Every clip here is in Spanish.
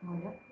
Hola.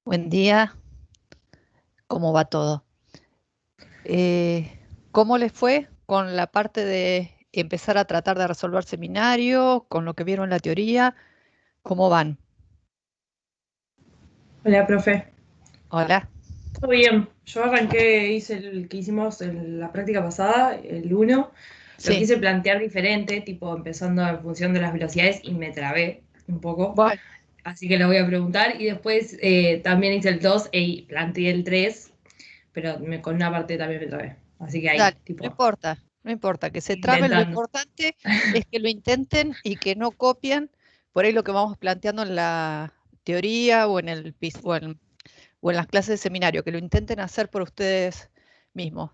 Buen día, ¿cómo va todo? ¿Cómo les fue con la parte de empezar a tratar de resolver seminario, con lo que vieron en la teoría? ¿Cómo van? Hola, profe. Hola. Todo bien. Yo arranqué, hice el que hicimos en la práctica pasada, el uno. Lo Sí, quise plantear diferente, tipo empezando en función de las velocidades y me trabé un poco. bueno, Así que lo voy a preguntar. Y después también hice el 2 y planteé el 3, pero con una parte también me trabé. Así que ahí, dale, no tipo, importa, no importa, que se traben, lo intentando. importante es que lo intenten y que no copien por ahí lo que vamos planteando en la teoría o en o en las clases de seminario, que lo intenten hacer por ustedes mismos.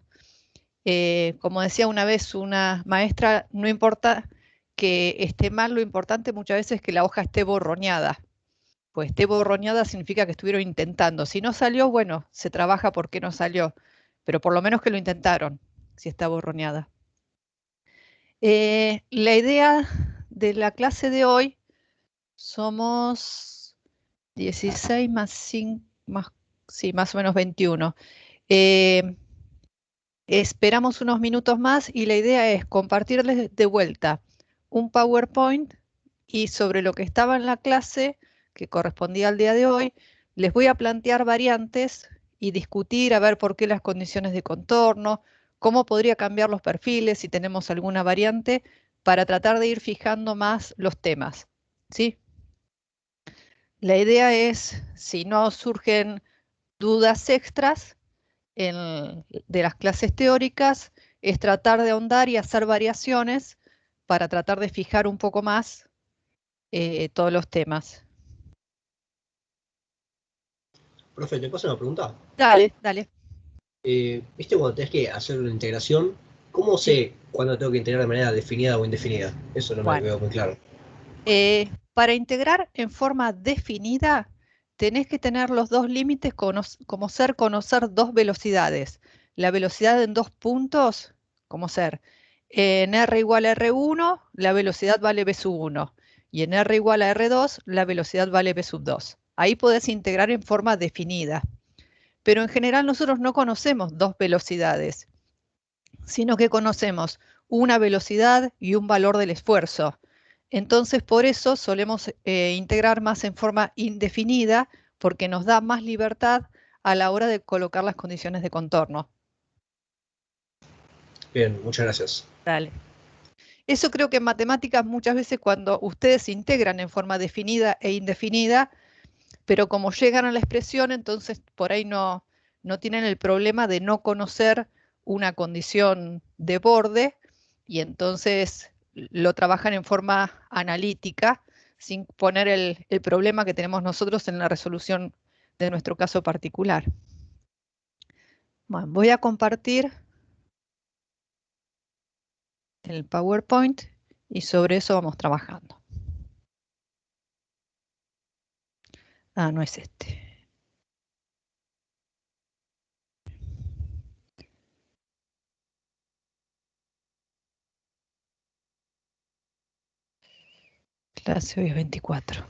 Como decía una vez una maestra, no importa que esté mal, lo importante muchas veces es que la hoja esté borroneada. Pues esté borroneada significa que estuvieron intentando. Si no salió, bueno, se trabaja porque no salió, pero por lo menos que lo intentaron, si está borroneada. La idea de la clase de hoy somos 16 más 5, más, sí, más o menos 21. Eh, Esperamos unos minutos más y la idea es compartirles de vuelta un PowerPoint y sobre lo que estaba en la clase, que correspondía al día de hoy, les voy a plantear variantes y discutir a ver por qué las condiciones de contorno, cómo podría cambiar los perfiles si tenemos alguna variante, para tratar de ir fijando más los temas, ¿sí? La idea es, si no surgen dudas extras de las clases teóricas, es tratar de ahondar y hacer variaciones para tratar de fijar un poco más todos los temas. Profe, ¿te paso una pregunta? Dale, dale. ¿Viste cuando tenés que hacer una integración? ¿Cómo Sí. sé cuándo tengo que integrar de manera definida o indefinida? Eso no me Bueno, quedó muy claro. para integrar en forma definida, tenés que tener los dos límites como ser conocer dos velocidades. La velocidad en 2 puntos, como ser en R igual a R1, la velocidad vale V sub 1. Y en R igual a R2, la velocidad vale V sub 2. Ahí podés integrar en forma definida. Pero en general nosotros no conocemos dos velocidades, sino que conocemos una velocidad y un valor del esfuerzo. Entonces, por eso solemos integrar más en forma indefinida, porque nos da más libertad a la hora de colocar las condiciones de contorno. Bien, muchas gracias. Dale. Eso creo que en matemáticas muchas veces cuando ustedes integran en forma definida e indefinida, pero como llegan a la expresión, entonces por ahí no tienen el problema de no conocer una condición de borde y entonces lo trabajan en forma analítica sin poner el problema que tenemos nosotros en la resolución de nuestro caso particular. Bueno, voy a compartir el PowerPoint y sobre eso vamos trabajando. Ah, no es este. Clase hoy es 24.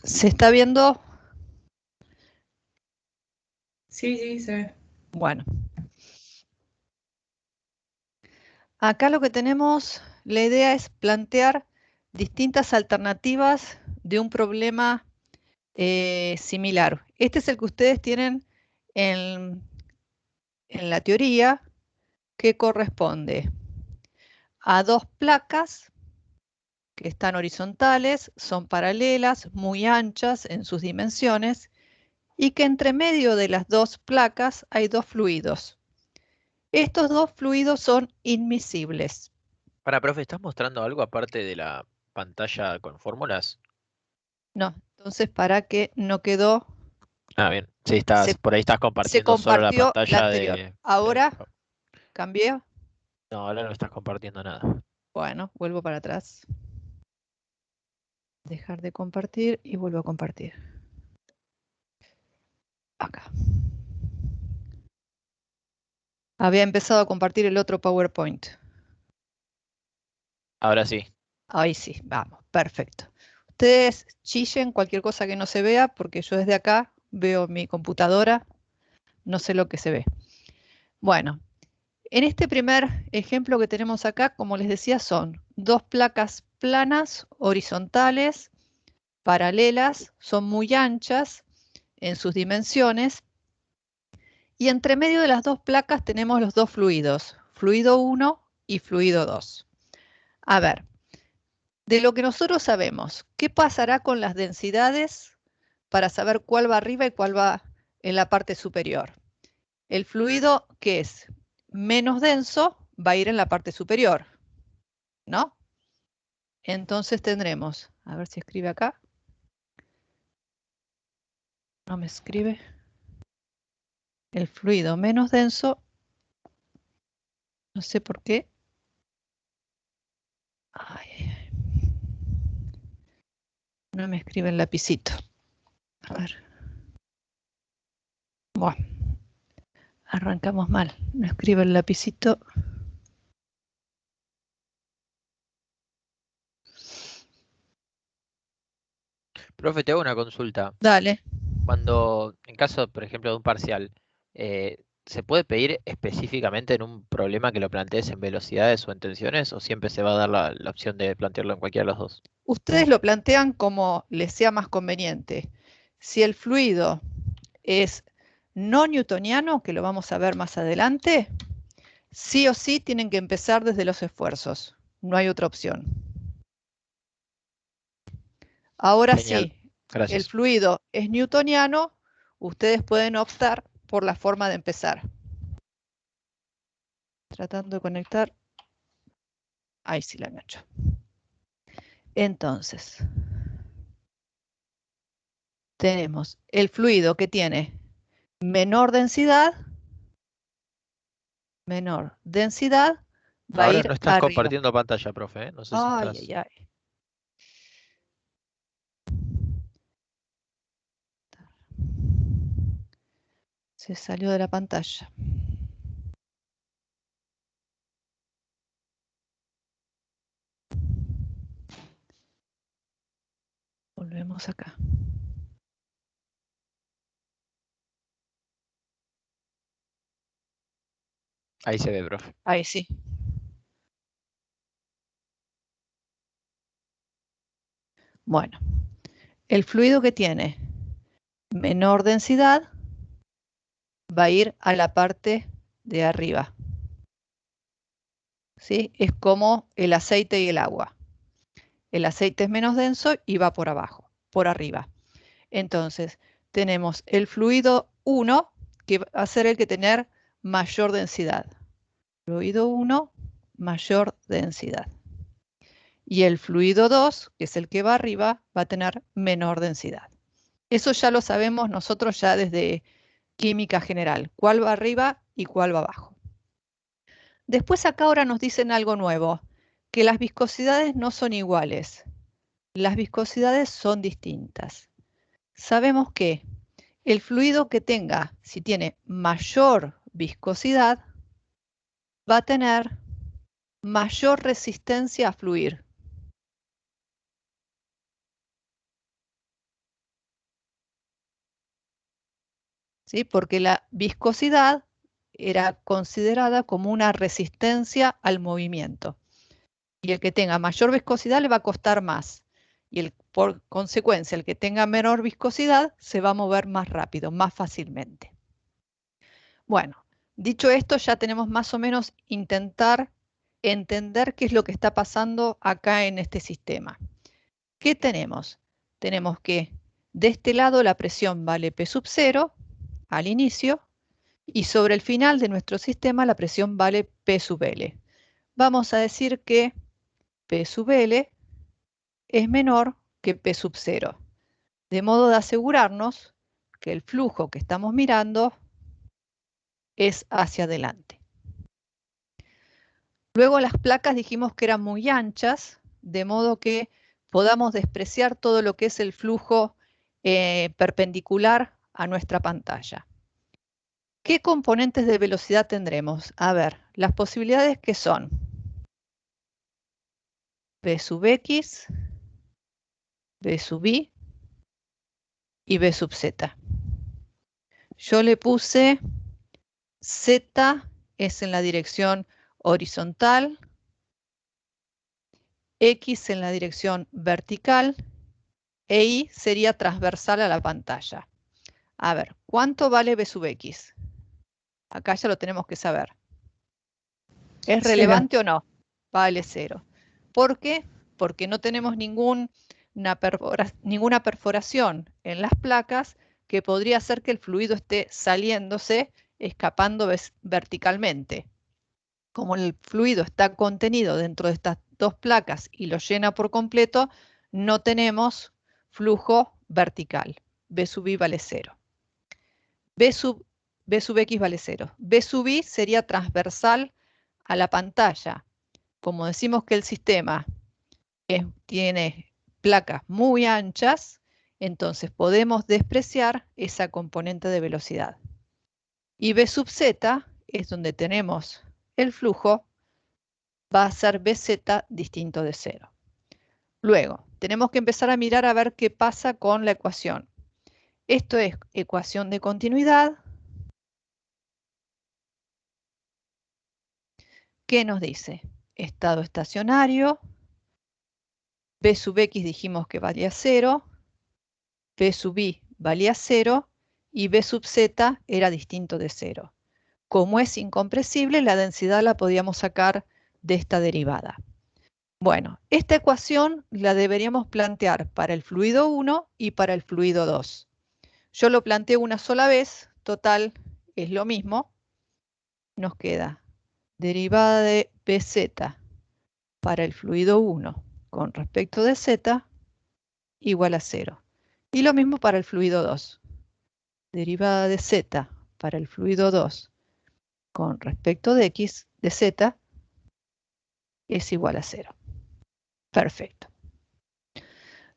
¿Se está viendo? Sí, se ve. Bueno. Acá lo que tenemos, la idea es plantear distintas alternativas de un problema similar. Este es el que ustedes tienen en la teoría, que corresponde a dos placas que están horizontales, son paralelas, muy anchas en sus dimensiones, y que entre medio de las dos placas hay dos fluidos. Estos dos fluidos son inmiscibles. Profe, ¿estás mostrando algo aparte de la pantalla con fórmulas? No, entonces para que no quedó, Ah, bien. Sí, se, por ahí estás se compartiendo solo la compartió la pantalla anterior. de... Ahora cambié. No, ahora no estás compartiendo nada. Bueno, vuelvo para atrás. Dejar de compartir y vuelvo a compartir. Acá. Había empezado a compartir el otro PowerPoint. Ahora sí. Ahí sí, vamos, perfecto. Ustedes chillen cualquier cosa que no se vea, porque yo desde acá veo mi computadora, no sé lo que se ve. Bueno, en este primer ejemplo que tenemos acá, como les decía, son dos placas planas, horizontales, paralelas, son muy anchas en sus dimensiones, y entre medio de las dos placas tenemos los dos fluidos, fluido 1 y fluido 2. A ver, de lo que nosotros sabemos, ¿qué pasará con las densidades para saber cuál va arriba y cuál va en la parte superior? El fluido que es menos denso va a ir en la parte superior, ¿no? Entonces tendremos, a ver si escribe acá. No me escribe. El fluido menos denso, no sé por qué. Ay, no me escribe el lapicito. A ver. Bueno, arrancamos mal. No escribe el lapicito. Profe, te hago una consulta. Dale. Cuando, en caso, por ejemplo, de un parcial, ¿se puede pedir específicamente en un problema que lo plantees en velocidades o en tensiones? ¿O siempre se va a dar la opción de plantearlo en cualquiera de los dos? Ustedes lo plantean como les sea más conveniente. si el fluido es no newtoniano, que lo vamos a ver más adelante, sí o sí tienen que empezar desde los esfuerzos. No hay otra opción. Ahora Genial. sí, Gracias. el fluido es newtoniano, ustedes pueden optar por la forma de empezar. Tratando de conectar. Ahí sí la engancho. Entonces, tenemos el fluido que tiene menor densidad, va a Ahora ir no estás arriba. compartiendo pantalla, profe, ¿eh? No sé si Ay, estás... ay, ay. Se salió de la pantalla. Volvemos acá. Ahí se ve, profe. Ahí sí. Bueno, el fluido que tiene menor densidad va a ir a la parte de arriba. ¿Sí? Es como el aceite y el agua. El aceite es menos denso y va por abajo, por arriba. Entonces, tenemos el fluido 1, que va a ser el que tener mayor densidad. Fluido 1, mayor densidad. Y el fluido 2, que es el que va arriba, va a tener menor densidad. Eso ya lo sabemos nosotros ya desde química general, cuál va arriba y cuál va abajo. Después acá ahora nos dicen algo nuevo, que las viscosidades no son iguales. Las viscosidades son distintas. Sabemos que el fluido que tenga, si tiene mayor viscosidad, va a tener mayor resistencia a fluir. ¿Sí? Porque la viscosidad era considerada como una resistencia al movimiento. Y el que tenga mayor viscosidad le va a costar más. Y por consecuencia, el que tenga menor viscosidad se va a mover más rápido, más fácilmente. Bueno, dicho esto, ya tenemos más o menos intentar entender qué es lo que está pasando acá en este sistema. ¿Qué tenemos? Tenemos que de este lado la presión vale P sub 0 al inicio y sobre el final de nuestro sistema la presión vale P sub L. Vamos a decir que P sub L es menor que P sub 0, de modo de asegurarnos que el flujo que estamos mirando es hacia adelante. Luego las placas dijimos que eran muy anchas, de modo que podamos despreciar todo lo que es el flujo perpendicular a nuestra pantalla. ¿Qué componentes de velocidad tendremos? A ver, las posibilidades que son V sub X, V sub Y y V sub Z. Yo le puse Z es en la dirección horizontal, X en la dirección vertical e Y sería transversal a la pantalla. A ver, ¿cuánto vale V sub X? Acá ya lo tenemos que saber. ¿Es relevante o no? Vale 0. ¿Por qué? Porque no tenemos ninguna perforación en las placas que podría hacer que el fluido esté saliéndose, escapando verticalmente. Como el fluido está contenido dentro de estas dos placas y lo llena por completo, no tenemos flujo vertical. V sub I vale 0. V sub X vale 0. V sub I sería transversal a la pantalla. Como decimos que el sistema tiene placas muy anchas, entonces podemos despreciar esa componente de velocidad. Y V sub Z es donde tenemos el flujo, va a ser Bz distinto de 0. Luego, tenemos que empezar a mirar a ver qué pasa con la ecuación. Esto es ecuación de continuidad. ¿Qué nos dice? Estado estacionario. V sub X dijimos que valía 0. P sub I valía 0 y B sub z era distinto de 0. Como es incompresible, la densidad la podíamos sacar de esta derivada. Bueno, esta ecuación la deberíamos plantear para el fluido 1 y para el fluido 2. Yo lo planteé una sola vez, total, es lo mismo. Nos queda derivada de Bz para el fluido 1 con respecto de z igual a 0. Y lo mismo para el fluido 2. Derivada de z para el fluido 2 con respecto de x de z es igual a 0. Perfecto.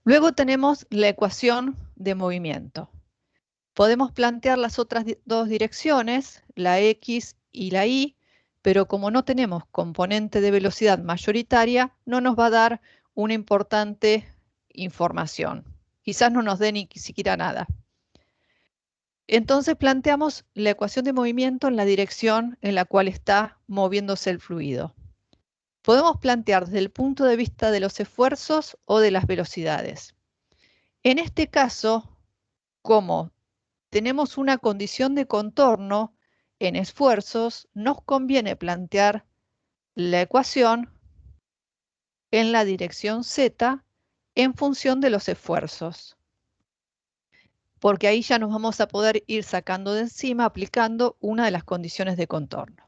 Luego tenemos la ecuación de movimiento. Podemos plantear las otras dos direcciones, la x y la y, pero como no tenemos componente de velocidad mayoritaria, no nos va a dar una importante información. Quizás no nos dé ni siquiera nada. Entonces planteamos la ecuación de movimiento en la dirección en la cual está moviéndose el fluido. Podemos plantear desde el punto de vista de los esfuerzos o de las velocidades. En este caso, como tenemos una condición de contorno en esfuerzos, nos conviene plantear la ecuación en la dirección z en función de los esfuerzos. Porque ahí ya nos vamos a poder ir sacando de encima aplicando una de las condiciones de contorno.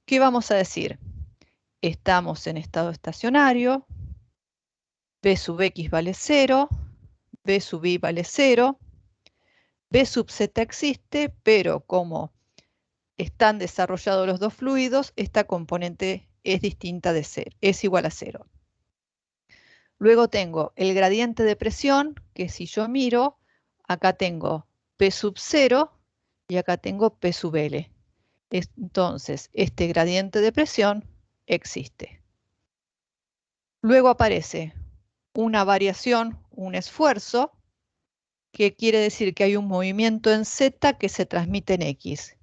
¿Qué vamos a decir? Estamos en estado estacionario, B sub x vale 0, B sub y vale 0, B sub z existe, pero como están desarrollados los dos fluidos, esta componente es distinta de 0, es igual a 0. Luego tengo el gradiente de presión, que si yo miro, acá tengo P sub 0 y acá tengo P sub L. Entonces, este gradiente de presión existe. Luego aparece una variación, un esfuerzo, que quiere decir que hay un movimiento en Z que se transmite en X.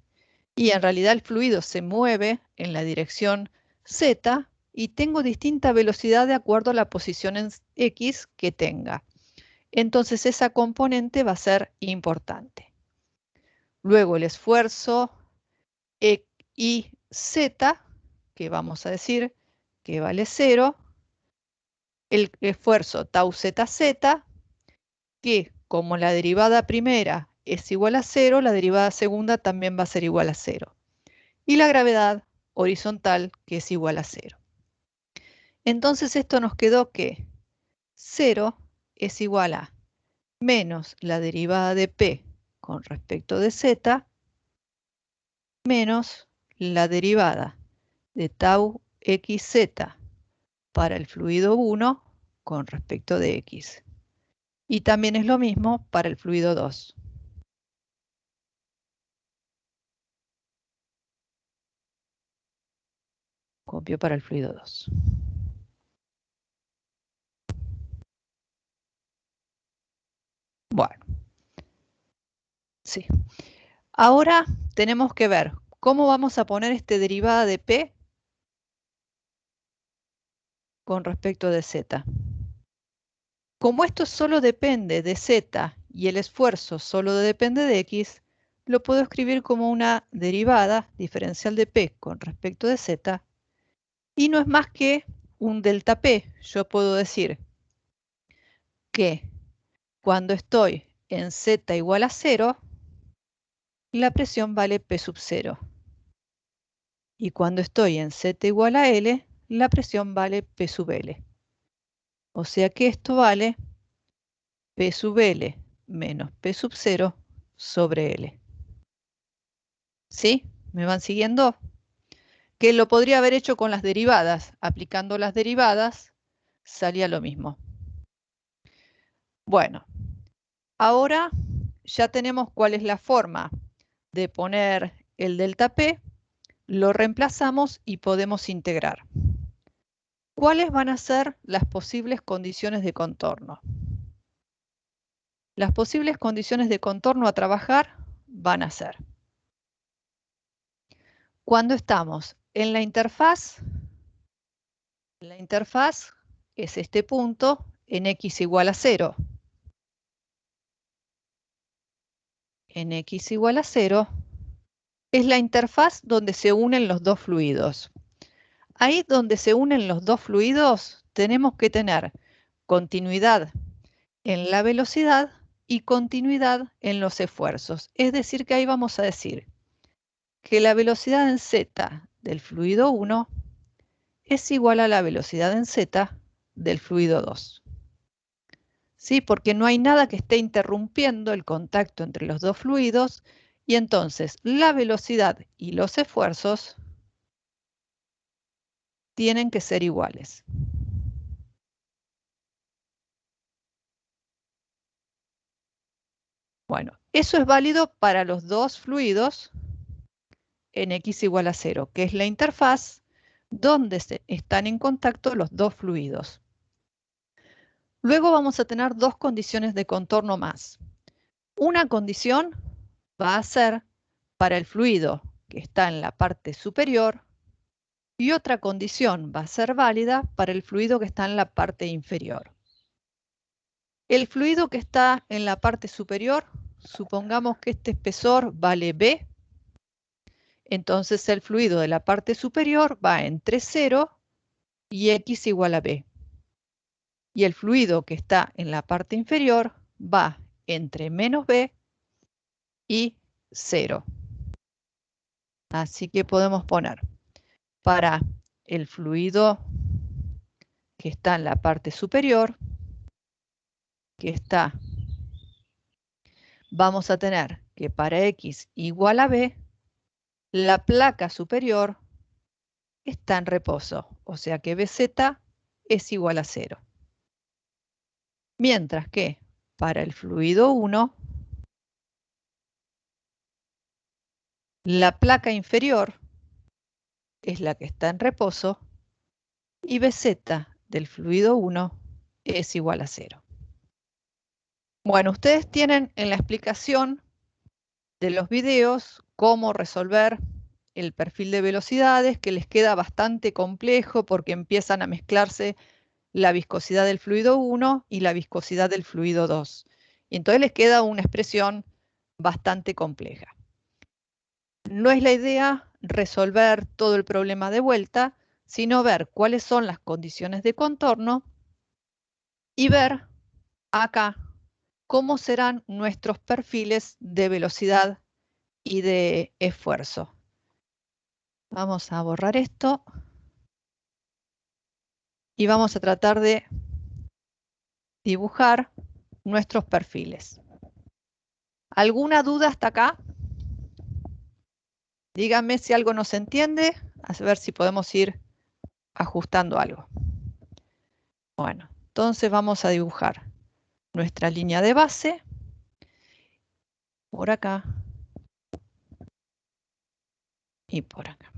Y en realidad el fluido se mueve en la dirección Z y tengo distinta velocidad de acuerdo a la posición en X que tenga. Entonces esa componente va a ser importante. Luego el esfuerzo y Z, que vamos a decir que vale 0. El esfuerzo tau ZZ, que como la derivada primera es igual a 0, la derivada segunda también va a ser igual a 0. Y la gravedad horizontal, que es igual a 0. Entonces esto nos quedó que 0 es igual a menos la derivada de P con respecto de Z, menos la derivada de tau xz para el fluido 1 con respecto de X. Y también es lo mismo para el fluido 2. Copio para el fluido 2. Bueno. Sí. Ahora tenemos que ver cómo vamos a poner esta derivada de P con respecto de Z. Como esto solo depende de Z y el esfuerzo solo depende de X, lo puedo escribir como una derivada diferencial de P con respecto de Z, y no es más que un delta P. Yo puedo decir que cuando estoy en Z igual a 0, la presión vale P sub 0. Y cuando estoy en Z igual a L, la presión vale P sub L. O sea que esto vale P sub L menos P sub 0 sobre L. ¿Sí? ¿Me van siguiendo? Que lo podría haber hecho con las derivadas. Aplicando las derivadas, salía lo mismo. Bueno, ahora ya tenemos cuál es la forma de poner el delta P. Lo reemplazamos y podemos integrar. ¿Cuáles van a ser las posibles condiciones de contorno? Las posibles condiciones de contorno a trabajar van a ser: cuando estamos en la interfaz es este punto en x igual a 0. en x igual a 0 es la interfaz donde se unen los dos fluidos. Ahí donde se unen los dos fluidos tenemos que tener continuidad en la velocidad y continuidad en los esfuerzos. Es decir, que ahí vamos a decir que la velocidad en z del fluido 1 es igual a la velocidad en z del fluido 2. ¿Sí? Porque no hay nada que esté interrumpiendo el contacto entre los dos fluidos y entonces la velocidad y los esfuerzos tienen que ser iguales. Bueno, eso es válido para los dos fluidos en x igual a 0, que es la interfaz donde están en contacto los dos fluidos. Luego vamos a tener dos condiciones de contorno más. Una condición va a ser para el fluido que está en la parte superior y otra condición va a ser válida para el fluido que está en la parte inferior. El fluido que está en la parte superior, supongamos que este espesor vale B, entonces el fluido de la parte superior va entre 0 y x igual a B. Y el fluido que está en la parte inferior va entre menos B y 0. Así que podemos poner para el fluido que está en la parte superior, vamos a tener que para x igual a B, la placa superior está en reposo, o sea que BZ es igual a 0. Mientras que para el fluido 1, la placa inferior es la que está en reposo y BZ del fluido 1 es igual a 0. Bueno, ustedes tienen en la explicación de los videos cómo resolver el perfil de velocidades, que les queda bastante complejo porque empiezan a mezclarse la viscosidad del fluido 1 y la viscosidad del fluido 2. Y entonces les queda una expresión bastante compleja. No es la idea resolver todo el problema de vuelta, sino ver cuáles son las condiciones de contorno y ver acá cómo serán nuestros perfiles de velocidad y de esfuerzo. Vamos a borrar esto y vamos a tratar de dibujar nuestros perfiles. ¿Alguna duda hasta acá? Díganme si algo no se entiende, a ver si podemos ir ajustando algo. Bueno, entonces vamos a dibujar nuestra línea de base por acá y por acá.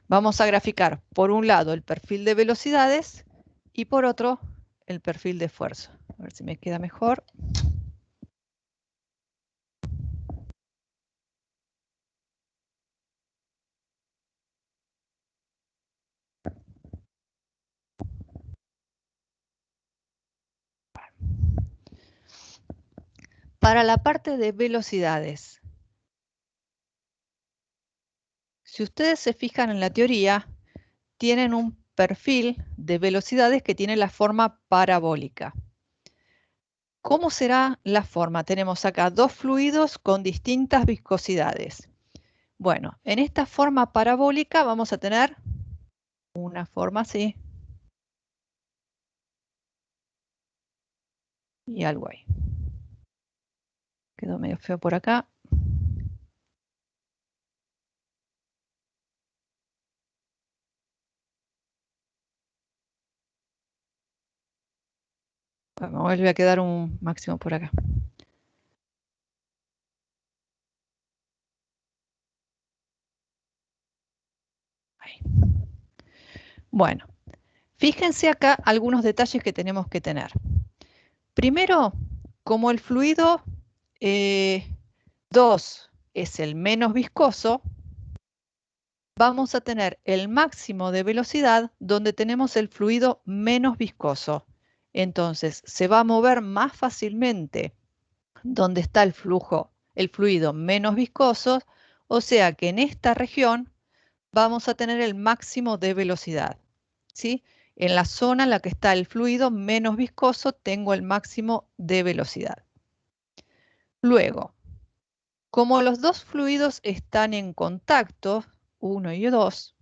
Vamos a graficar por un lado el perfil de velocidades y por otro el perfil de esfuerzo. A ver si me queda mejor. Para la parte de velocidades, si ustedes se fijan en la teoría, tienen un perfil de velocidades que tiene la forma parabólica. ¿Cómo será la forma? Tenemos acá dos fluidos con distintas viscosidades. Bueno, en esta forma parabólica vamos a tener una forma así y algo ahí. Quedó medio feo por acá. Bueno, me vuelve a quedar un máximo por acá. Ahí. Bueno, fíjense acá algunos detalles que tenemos que tener. Primero, como el fluido 2 es el menos viscoso, vamos a tener el máximo de velocidad donde tenemos el fluido menos viscoso. Entonces, se va a mover más fácilmente donde está el fluido menos viscoso, o sea que en esta región vamos a tener el máximo de velocidad, ¿sí? En la zona en la que está el fluido menos viscoso tengo el máximo de velocidad. Luego, como los dos fluidos están en contacto, 1 y 2,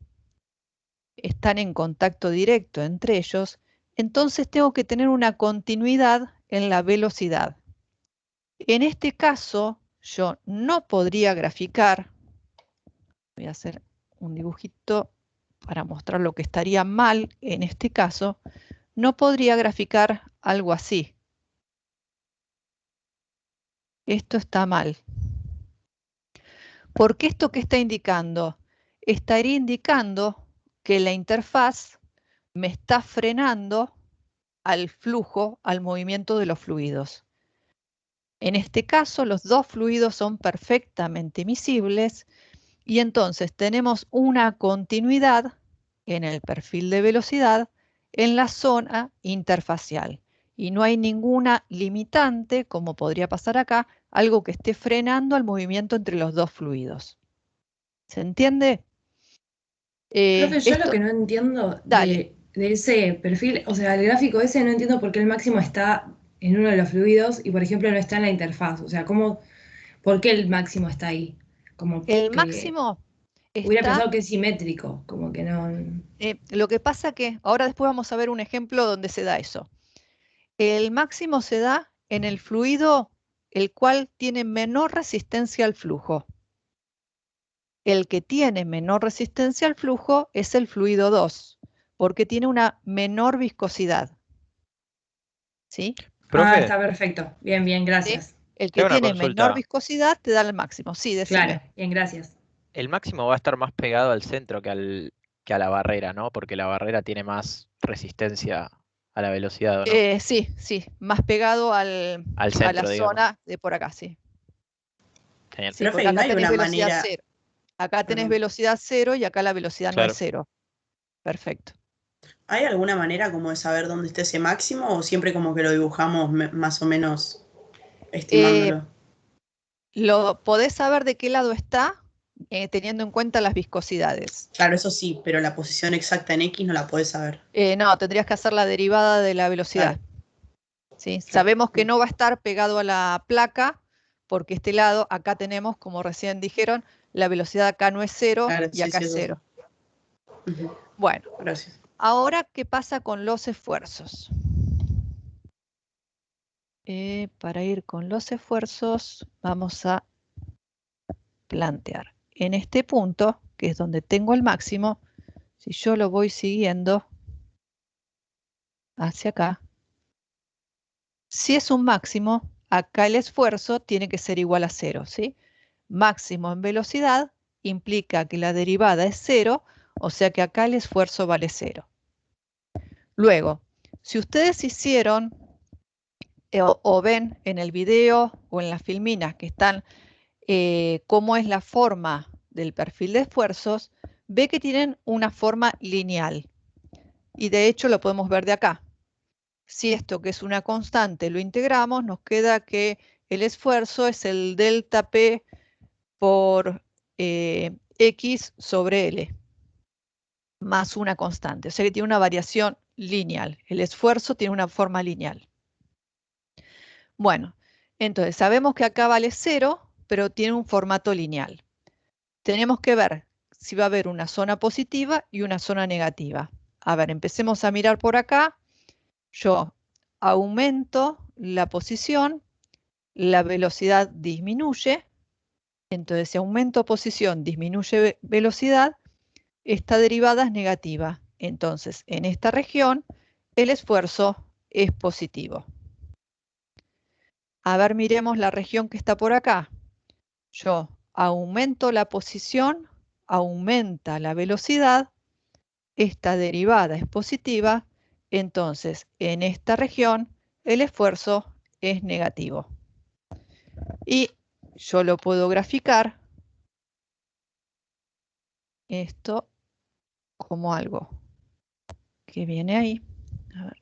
están en contacto directo entre ellos, entonces tengo que tener una continuidad en la velocidad. En este caso, yo no podría graficar, voy a hacer un dibujito para mostrar lo que estaría mal en este caso, no podría graficar algo así. Esto está mal. Porque esto que está indicando, estaría indicando que la interfaz me está frenando al flujo, al movimiento de los fluidos. En este caso, los dos fluidos son perfectamente miscibles y entonces tenemos una continuidad en el perfil de velocidad en la zona interfacial. Y no hay ninguna limitante, como podría pasar acá, algo que esté frenando el movimiento entre los dos fluidos. ¿Se entiende? Profe, yo lo que no entiendo Dale. de ese perfil, o sea, el gráfico ese no entiendo por qué el máximo está en uno de los fluidos y, por ejemplo, no está en la interfaz. O sea, ¿por qué el máximo está ahí? Como El que máximo hubiera está, pensado que es simétrico, como que no. lo que pasa que, ahora después vamos a ver un ejemplo donde se da eso. El máximo se da en el fluido el cual tiene menor resistencia al flujo. El que tiene menor resistencia al flujo es el fluido 2, porque tiene una menor viscosidad. ¿Sí? Ah, Profe, está perfecto. Bien, bien, ¿Sí? gracias. El te que hago una tiene menor consulta. viscosidad te da el máximo. Sí, Claro, decime. bien, gracias. El máximo va a estar más pegado al centro que a la barrera, ¿no? Porque la barrera tiene más resistencia a la velocidad, ¿o no? Sí, sí, más pegado a Al la centro, digamos. zona de por acá, sí. Genial. Sí, Profe, porque ¿y no acá hay tenés una velocidad manera, cero. Acá tenés perdón, velocidad cero y acá la velocidad no es Claro. cero. Perfecto. ¿hay alguna manera como de saber dónde está ese máximo o siempre como que lo dibujamos más o menos Eh, estimándolo? lo podés saber de qué lado está teniendo en cuenta las viscosidades. Claro, eso sí, pero la posición exacta en X no la podés saber. No, tendrías que hacer la derivada de la velocidad. Claro, ¿Sí? claro. Sabemos que no va a estar pegado a la placa porque este lado, acá tenemos, como recién dijeron, la velocidad acá no es cero Claro, y sí, acá sí, es eso sí. cero. Ujú, Bueno, gracias. ahora, ¿qué pasa con los esfuerzos? Para ir con los esfuerzos, vamos a plantear. En este punto, que es donde tengo el máximo, si yo lo voy siguiendo hacia acá, si es un máximo, acá el esfuerzo tiene que ser igual a cero, ¿sí? Máximo en velocidad implica que la derivada es cero, o sea que acá el esfuerzo vale cero. Luego, si ustedes hicieron o ven en el video o en las filminas que están cómo es la forma del perfil de esfuerzos, ve que tienen una forma lineal. Y de hecho lo podemos ver de acá. Si esto que es una constante lo integramos, nos queda que el esfuerzo es el delta P por X sobre L, más una constante. O sea que tiene una variación lineal. El esfuerzo tiene una forma lineal. Bueno, entonces sabemos que acá vale 0, pero tiene un formato lineal. Tenemos que ver si va a haber una zona positiva y una zona negativa. A ver, empecemos a mirar por acá. Yo aumento la posición, la velocidad disminuye. Entonces, si aumento posición, disminuye velocidad, esta derivada es negativa. Entonces, en esta región, el esfuerzo es positivo. A ver, miremos la región que está por acá. Yo aumento la posición, aumenta la velocidad, esta derivada es positiva, entonces en esta región el esfuerzo es negativo. Y yo lo puedo graficar esto como algo que viene ahí. A ver.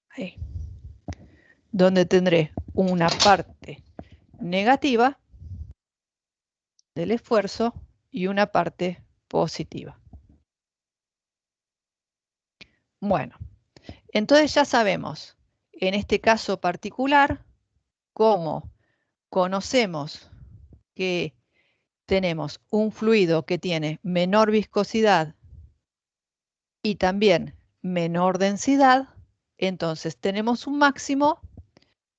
ahí, donde tendré una parte negativa del esfuerzo y una parte positiva. Bueno, entonces ya sabemos, en este caso particular, cómo conocemos que tenemos un fluido que tiene menor viscosidad y también menor densidad, entonces tenemos un máximo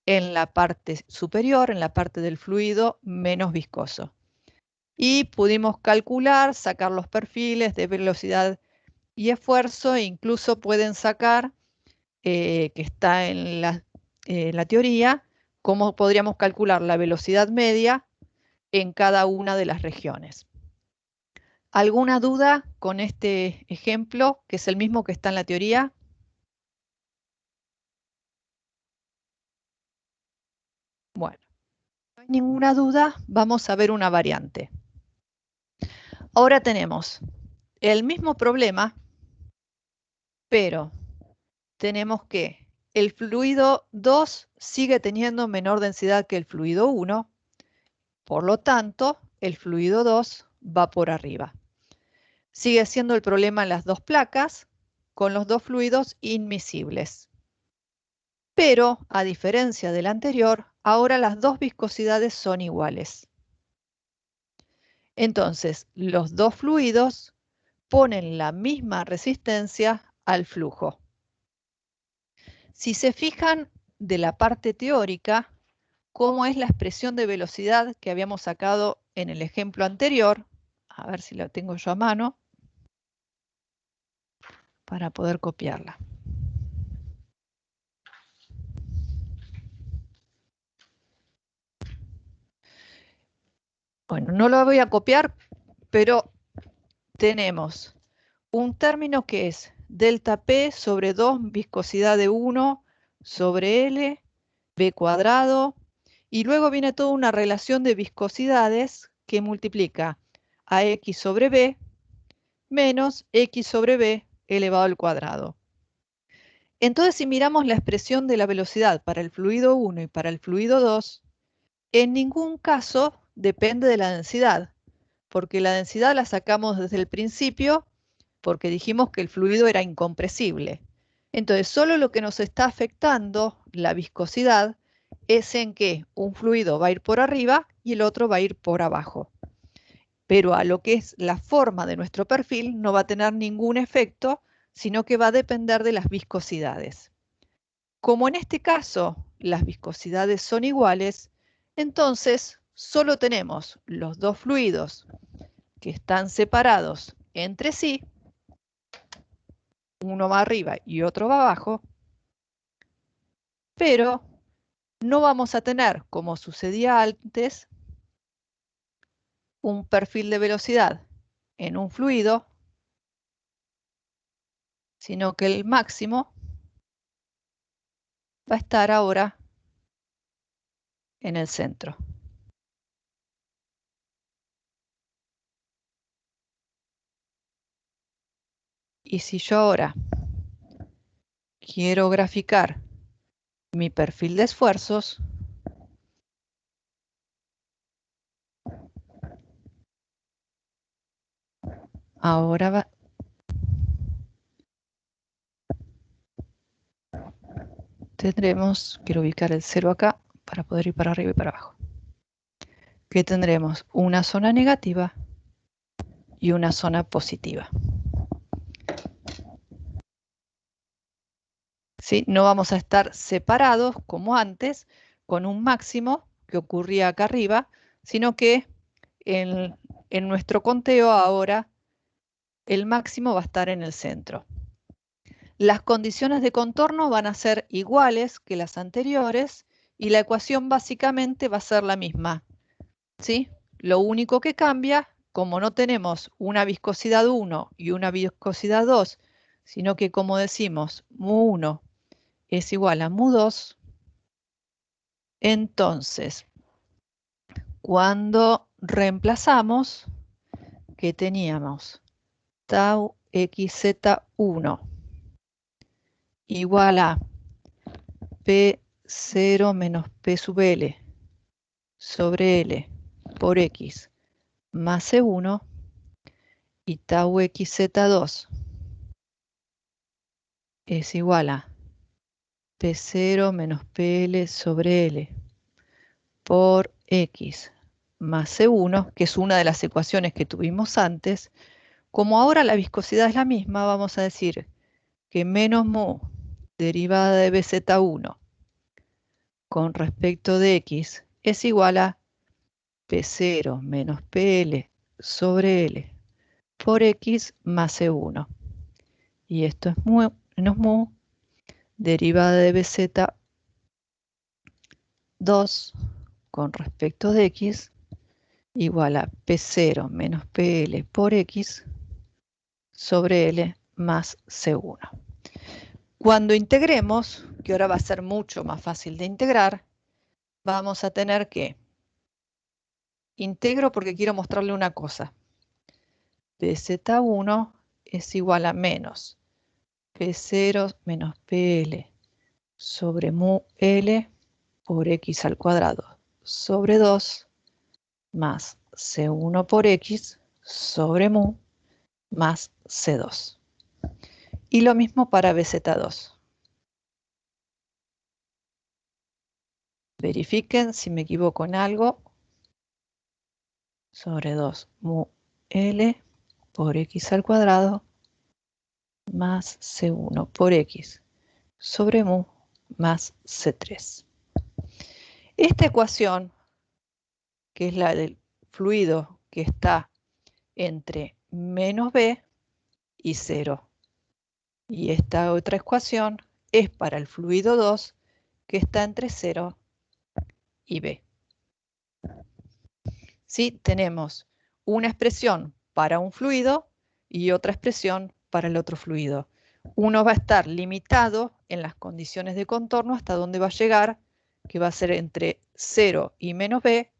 en la parte superior, en la parte del fluido menos viscoso. Y pudimos calcular, sacar los perfiles de velocidad y esfuerzo, e incluso pueden sacar, que está en la teoría, cómo podríamos calcular la velocidad media en cada una de las regiones. ¿Alguna duda con este ejemplo, que es el mismo que está en la teoría? Bueno, no hay ninguna duda, vamos a ver una variante. Ahora tenemos el mismo problema, pero tenemos que el fluido 2 sigue teniendo menor densidad que el fluido 1, por lo tanto, el fluido 2 va por arriba. Sigue siendo el problema en las dos placas, con los dos fluidos inmiscibles. Pero, a diferencia del anterior, ahora las dos viscosidades son iguales. Entonces, los dos fluidos ponen la misma resistencia al flujo. Si se fijan de la parte teórica, cómo es la expresión de velocidad que habíamos sacado en el ejemplo anterior, a ver si la tengo yo a mano, para poder copiarla. Bueno, no lo voy a copiar, pero tenemos un término que es delta P sobre 2 viscosidad de 1 sobre L, B cuadrado, y luego viene toda una relación de viscosidades que multiplica a X sobre B menos X sobre B elevado al cuadrado. Entonces, si miramos la expresión de la velocidad para el fluido 1 y para el fluido 2, en ningún caso depende de la densidad, porque la densidad la sacamos desde el principio porque dijimos que el fluido era incompresible. Entonces, solo lo que nos está afectando, la viscosidad, es en que un fluido va a ir por arriba y el otro va a ir por abajo. Pero a lo que es la forma de nuestro perfil no va a tener ningún efecto, sino que va a depender de las viscosidades. Como en este caso las viscosidades son iguales, entonces solo tenemos los dos fluidos que están separados entre sí, uno va arriba y otro va abajo, pero no vamos a tener, como sucedía antes, un perfil de velocidad en un fluido, sino que el máximo va a estar ahora en el centro. Y si yo ahora quiero graficar mi perfil de esfuerzos, ahora tendremos, quiero ubicar el 0 acá para poder ir para arriba y para abajo, que tendremos una zona negativa y una zona positiva. ¿Sí? No vamos a estar separados como antes, con un máximo que ocurría acá arriba, sino que en nuestro conteo ahora el máximo va a estar en el centro. Las condiciones de contorno van a ser iguales que las anteriores y la ecuación básicamente va a ser la misma, ¿sí? Lo único que cambia, como no tenemos una viscosidad 1 y una viscosidad 2, sino que como decimos, mu1 es igual a mu2, entonces, cuando reemplazamos, que teníamos tau xz1 igual a P0 menos P sub L sobre L por X más C1 y tau XZ2 es igual a P0 menos PL sobre L por X más C1, que es una de las ecuaciones que tuvimos antes. Como ahora la viscosidad es la misma, vamos a decir que menos mu derivada de BZ1 con respecto de X es igual a P0 menos PL sobre L por X más C1. Y esto es mu menos mu derivada de BZ2 con respecto de X igual a P0 menos PL por X sobre L más C1. Cuando integremos, que ahora va a ser mucho más fácil de integrar, vamos a tener que integro porque quiero mostrarle una cosa. PZ1 es igual a menos P0 menos PL sobre mu L por X al cuadrado sobre 2 más C1 por X sobre mu más C2. Y lo mismo para BZ2. Verifiquen si me equivoco en algo. Sobre 2 mu L por X al cuadrado más C1 por X sobre mu más C3. Esta ecuación, que es la del fluido que está entre menos B y 0. Y esta otra ecuación es para el fluido 2, que está entre 0 y B. ¿Sí? Tenemos una expresión para un fluido y otra expresión para el otro fluido. Uno va a estar limitado en las condiciones de contorno hasta donde va a llegar, que va a ser entre 0 y menos B,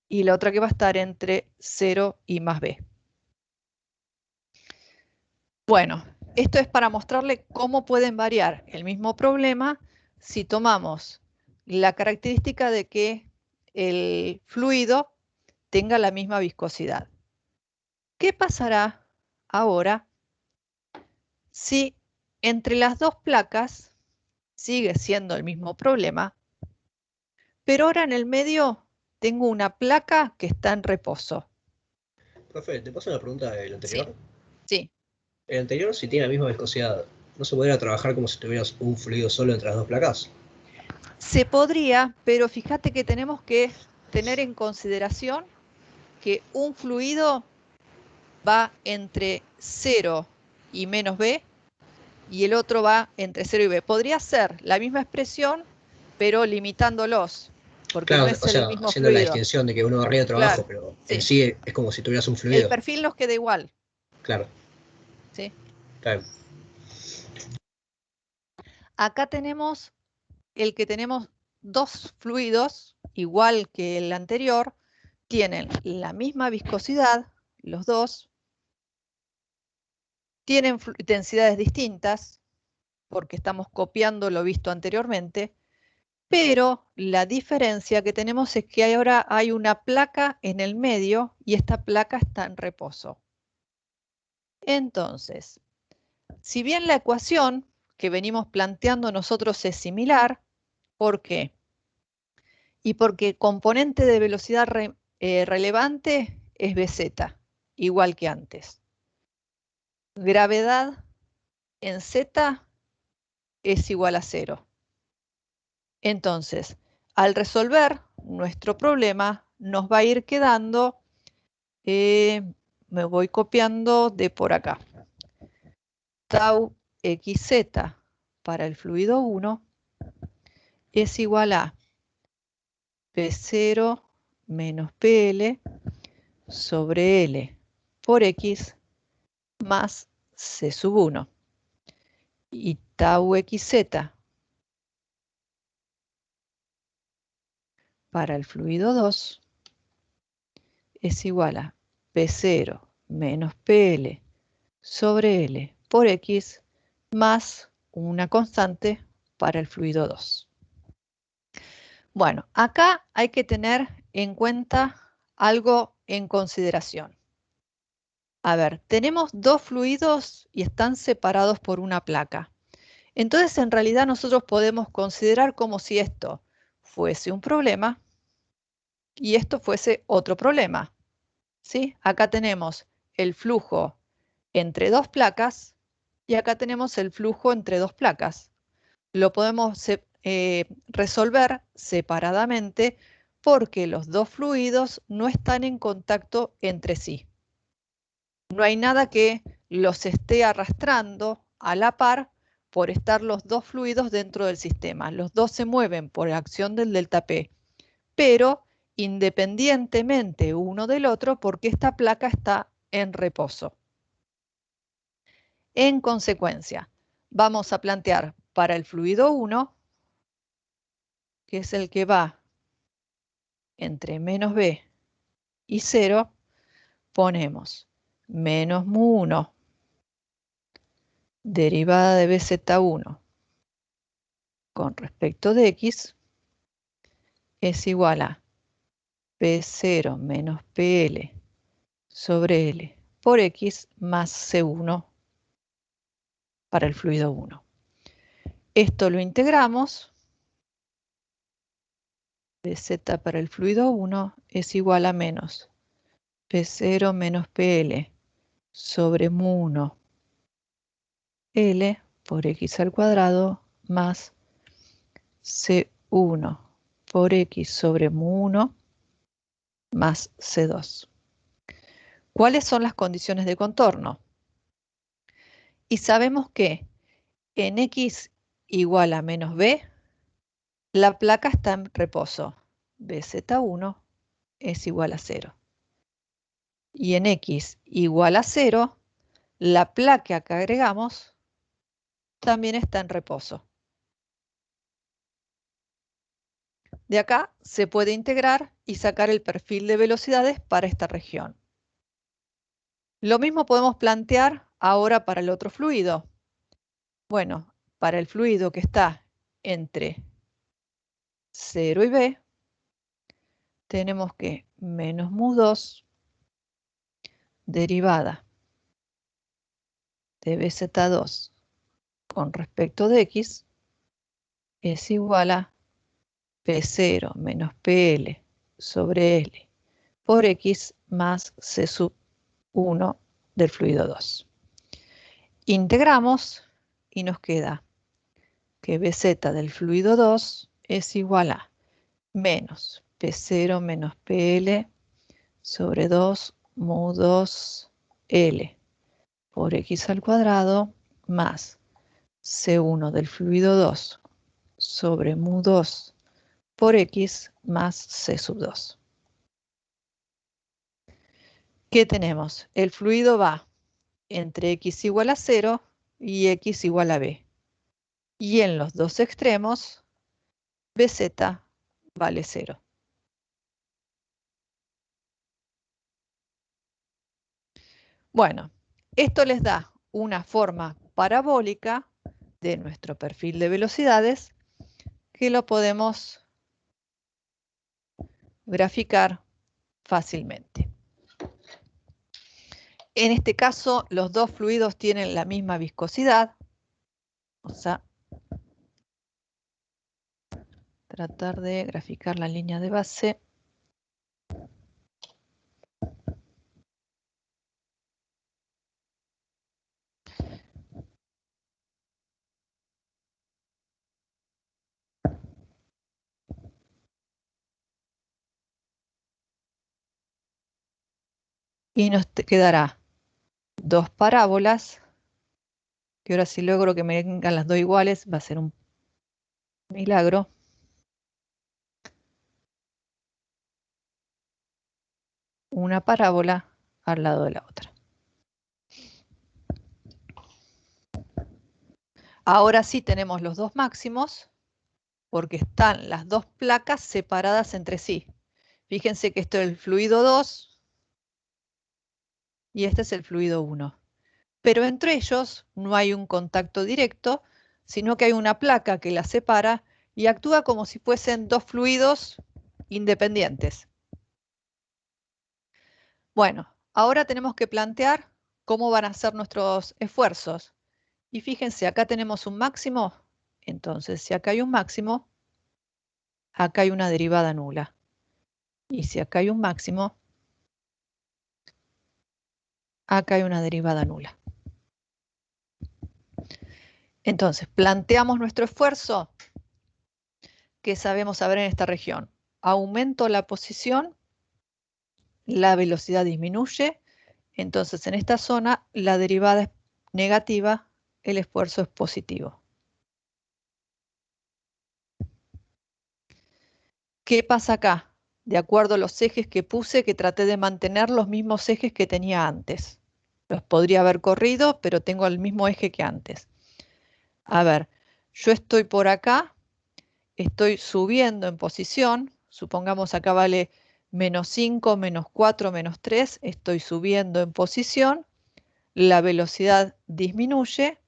y la otra que va a estar entre 0 y más B. Bueno, esto es para mostrarle cómo pueden variar el mismo problema si tomamos la característica de que el fluido tenga la misma viscosidad. ¿Qué pasará ahora si entre las dos placas sigue siendo el mismo problema, pero ahora en el medio tengo una placa que está en reposo? Profe, ¿te paso una pregunta del anterior? Sí. El anterior, si tiene la misma viscosidad, ¿no se podría trabajar como si tuvieras un fluido solo entre las dos placas? Se podría, pero fíjate que tenemos que tener en consideración que un fluido va entre 0 y menos B y el otro va entre 0 y B. Podría ser la misma expresión, pero limitándolos, porque Claro, no es o sea, el mismo haciendo la fluido. distinción de que uno va arriba y otro abajo, pero en sí es como si tuvieras un El fluido. perfil nos queda igual. Claro. ¿Sí? Claro. Acá tenemos el que tenemos dos fluidos, igual que el anterior, tienen la misma viscosidad, los dos, tienen densidades distintas, porque estamos copiando lo visto anteriormente, pero la diferencia que tenemos es que ahora hay una placa en el medio y esta placa está en reposo. Entonces, si bien la ecuación que venimos planteando nosotros es similar, ¿por qué? Y porque componente de velocidad relevante es BZ, igual que antes. Gravedad en Z es igual a 0. Entonces, al resolver nuestro problema, nos va a ir quedando, me voy copiando de por acá, tau XZ para el fluido 1 es igual a P0 menos PL sobre L por X más C sub 1. Y tau XZ para el fluido 2 es igual a P0 menos PL sobre L por X más una constante para el fluido 2. Bueno, acá hay que tener en cuenta algo en consideración. A ver, tenemos dos fluidos y están separados por una placa. Entonces, en realidad, nosotros podemos considerar como si esto fuese un problema y esto fuese otro problema. ¿Sí? Acá tenemos el flujo entre dos placas y acá tenemos el flujo entre dos placas. Lo podemos resolver separadamente porque los dos fluidos no están en contacto entre sí. No hay nada que los esté arrastrando a la par por estar los dos fluidos dentro del sistema. Los dos se mueven por la acción del delta P, pero independientemente uno del otro porque esta placa está en reposo. En consecuencia, vamos a plantear para el fluido 1, que es el que va entre menos B y 0, ponemos menos mu1 derivada de BZ1 con respecto de X es igual a P0 menos PL sobre L por X más C1 para el fluido 1. Esto lo integramos. BZ para el fluido 1 es igual a menos P0 menos PL sobre mu1 L por X al cuadrado más C1 por X sobre mu1 más C2. ¿Cuáles son las condiciones de contorno? Y sabemos que en X igual a menos B, la placa está en reposo. BZ1 es igual a 0. Y en X igual a 0, la placa que agregamos también está en reposo. De acá se puede integrar y sacar el perfil de velocidades para esta región. Lo mismo podemos plantear ahora para el otro fluido. Bueno, para el fluido que está entre 0 y B, tenemos que menos mu2 derivada de BZ2 con respecto de X es igual a P0 menos PL sobre L por X más C sub 1 del fluido 2. Integramos y nos queda que BZ del fluido 2 es igual a menos P0 menos PL sobre 2 mu 2 L por X al cuadrado más C1 del fluido 2 sobre mu 2 por X más C sub 2. ¿Qué tenemos? El fluido va entre X igual a 0 y X igual a B. Y en los dos extremos, BZ vale 0. Bueno, esto les da una forma parabólica de nuestro perfil de velocidades que lo podemos graficar fácilmente. En este caso, los dos fluidos tienen la misma viscosidad. Vamos a tratar de graficar la línea de base. Y nos quedará dos parábolas, que ahora si logro que me vengan las dos iguales va a ser un milagro. Una parábola al lado de la otra. Ahora sí tenemos los dos máximos, porque están las dos placas separadas entre sí. Fíjense que esto es el fluido 2 y este es el fluido 1. Pero entre ellos no hay un contacto directo sino que hay una placa que la separa y actúa como si fuesen dos fluidos independientes. Bueno, ahora tenemos que plantear cómo van a ser nuestros esfuerzos. Y fíjense, acá tenemos un máximo. Entonces, si acá hay un máximo, acá hay una derivada nula. Y si acá hay un máximo, acá hay una derivada nula. Entonces, planteamos nuestro esfuerzo. ¿Qué sabemos saber en esta región? Aumento la posición, la velocidad disminuye. Entonces, en esta zona, la derivada es negativa, el esfuerzo es positivo. ¿Qué pasa acá? De acuerdo a los ejes que puse, que traté de mantener los mismos ejes que tenía antes. Los podría haber corrido, pero tengo el mismo eje que antes. A ver, yo estoy por acá, estoy subiendo en posición. Supongamos acá vale -5, -4, -3. Estoy subiendo en posición. La velocidad disminuye.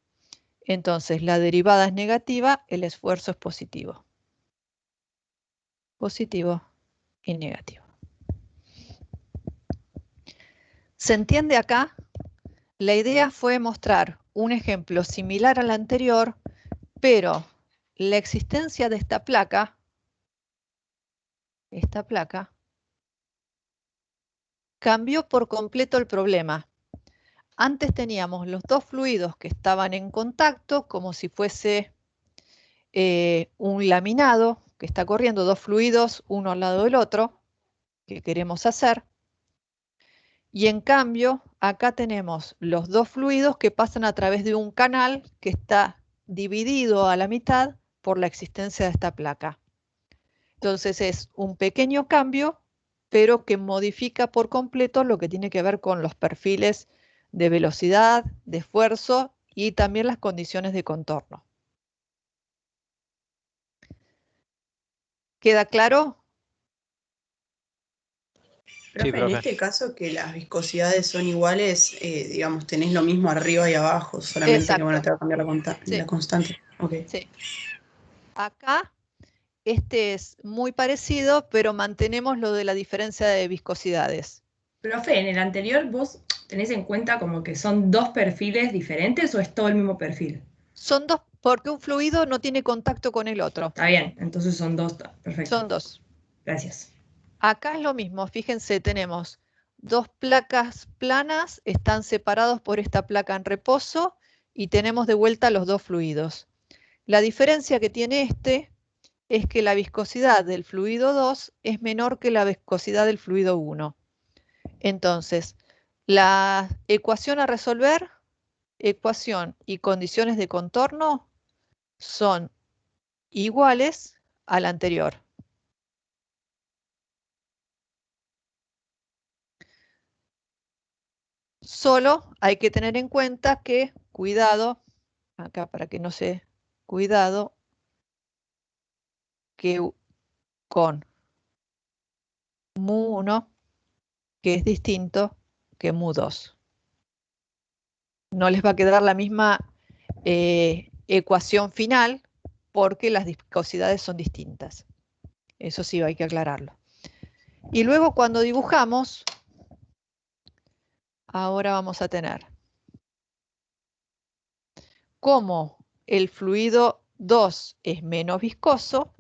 Entonces la derivada es negativa, el esfuerzo es positivo. Positivo y negativo. ¿Se entiende acá? La idea fue mostrar un ejemplo similar al anterior, pero la existencia de esta placa, cambió por completo el problema. Antes teníamos los dos fluidos que estaban en contacto, como si fuese un laminado que está corriendo, dos fluidos uno al lado del otro, que queremos hacer. Y en cambio, acá tenemos los dos fluidos que pasan a través de un canal que está dividido a la mitad por la existencia de esta placa. Entonces es un pequeño cambio, pero que modifica por completo lo que tiene que ver con los perfiles de velocidad, de esfuerzo y también las condiciones de contorno. ¿Queda claro? Profe, Sí, en profe. este caso que las viscosidades son iguales, digamos, tenés lo mismo arriba y abajo, solamente que bueno, Exacto. te va a cambiar Sí, la constante. Ok. sí. Acá este es muy parecido, pero mantenemos lo de la diferencia de viscosidades. Profe, en el anterior vos tenés en cuenta como que son dos perfiles diferentes o es todo el mismo perfil. Son dos, porque un fluido no tiene contacto con el otro. Está bien, entonces son dos. Perfecto. Son dos. Gracias. Acá es lo mismo, fíjense, tenemos dos placas planas, están separados por esta placa en reposo y tenemos de vuelta los dos fluidos. La diferencia que tiene este es que la viscosidad del fluido 2 es menor que la viscosidad del fluido 1. Entonces, la ecuación a resolver, ecuación y condiciones de contorno son iguales a la anterior. Solo hay que tener en cuenta que, cuidado, acá para que no se, cuidado, que con mu1, que es distinto que mu2. No les va a quedar la misma ecuación final porque las viscosidades son distintas. Eso sí hay que aclararlo. Y luego cuando dibujamos, ahora vamos a tener como el fluido 2 es menos viscoso,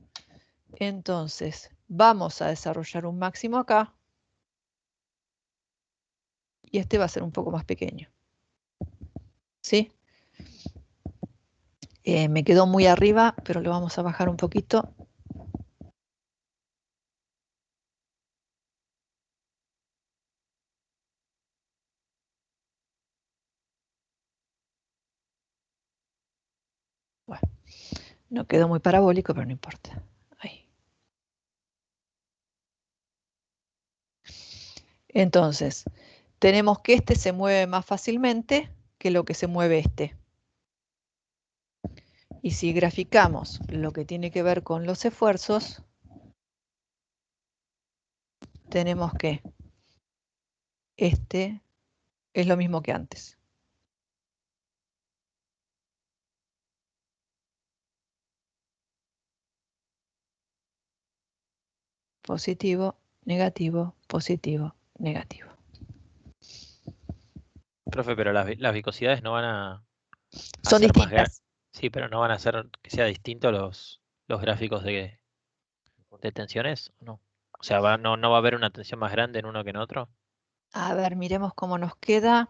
entonces vamos a desarrollar un máximo acá y este va a ser un poco más pequeño. ¿Sí? Me quedó muy arriba, pero lo vamos a bajar un poquito. Bueno, no quedó muy parabólico, pero no importa. Ahí. Entonces, tenemos que este se mueve más fácilmente que lo que se mueve este. Y si graficamos lo que tiene que ver con los esfuerzos, tenemos que este es lo mismo que antes. positivo, negativo, positivo, negativo. Profe, pero las viscosidades no van a Son ser más distintas. sí, pero no van a hacer que sea distinto los gráficos de tensiones, ¿o no? O sea, no va a haber una tensión más grande en uno que en otro. A ver, miremos cómo nos queda.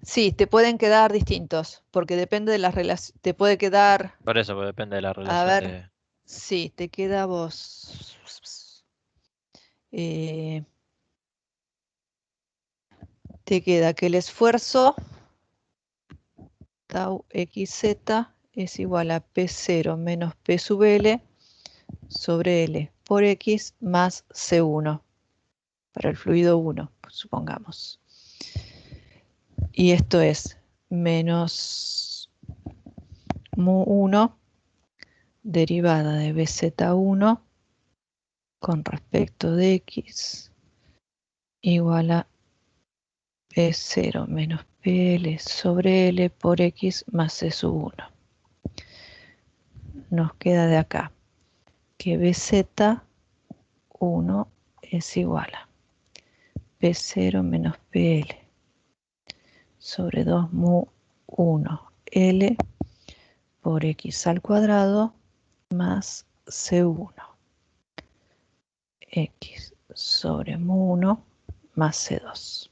Sí, te pueden quedar distintos, porque depende de las relaciones. Te puede quedar, Por eso, pues, depende de la a relación ver, de... sí, te queda vos. eh, te queda que el esfuerzo tau xz es igual a P0 menos P sub L sobre L por X más C1 para el fluido 1, supongamos. Y esto es menos mu1 derivada de BZ1 con respecto de X igual a P0 menos PL sobre L por X más C sub 1. Nos queda de acá que BZ1 es igual a P0 menos PL sobre 2 mu 1 L por X al cuadrado más C1 X sobre mu 1 más C2.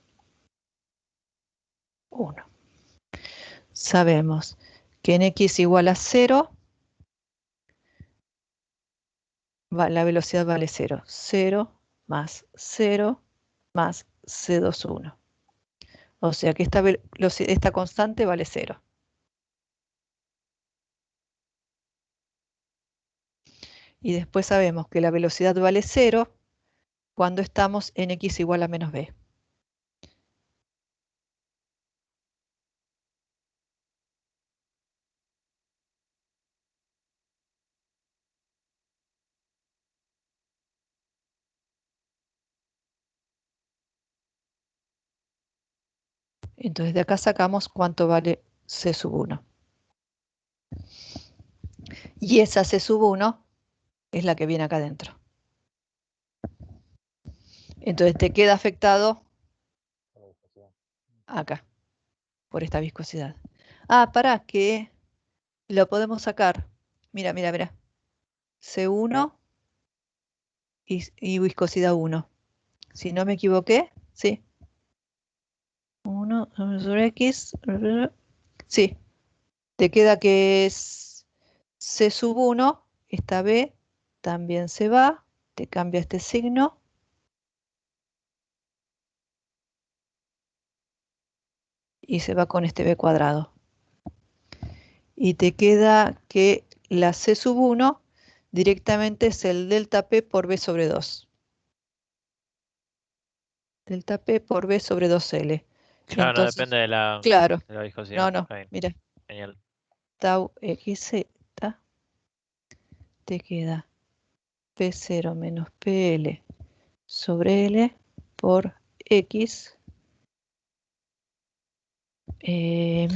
1. Sabemos que en X igual a 0, la velocidad vale 0. 0 más 0 más C21. O sea que esta constante vale 0. Y después sabemos que la velocidad vale 0 cuando estamos en X igual a menos B. Entonces de acá sacamos cuánto vale C sub 1. Y esa C sub 1 es la que viene acá adentro. Entonces te queda afectado acá, por esta viscosidad. Ah, pará, que lo podemos sacar. Mira, mira, mira. C1 y viscosidad 1. Si no me equivoqué, sí. 1 sobre X. Sí. Te queda que es C sub 1. Esta B también se va. Te cambia este signo. Y se va con este B cuadrado. Y te queda que la C sub 1 directamente es el delta P por B sobre 2. Delta P por B sobre 2L. Claro, no Entonces, depende claro, de la viscosidad. no, Está bien, mira, genial. tau xz te queda P0 menos PL sobre L por X Profe,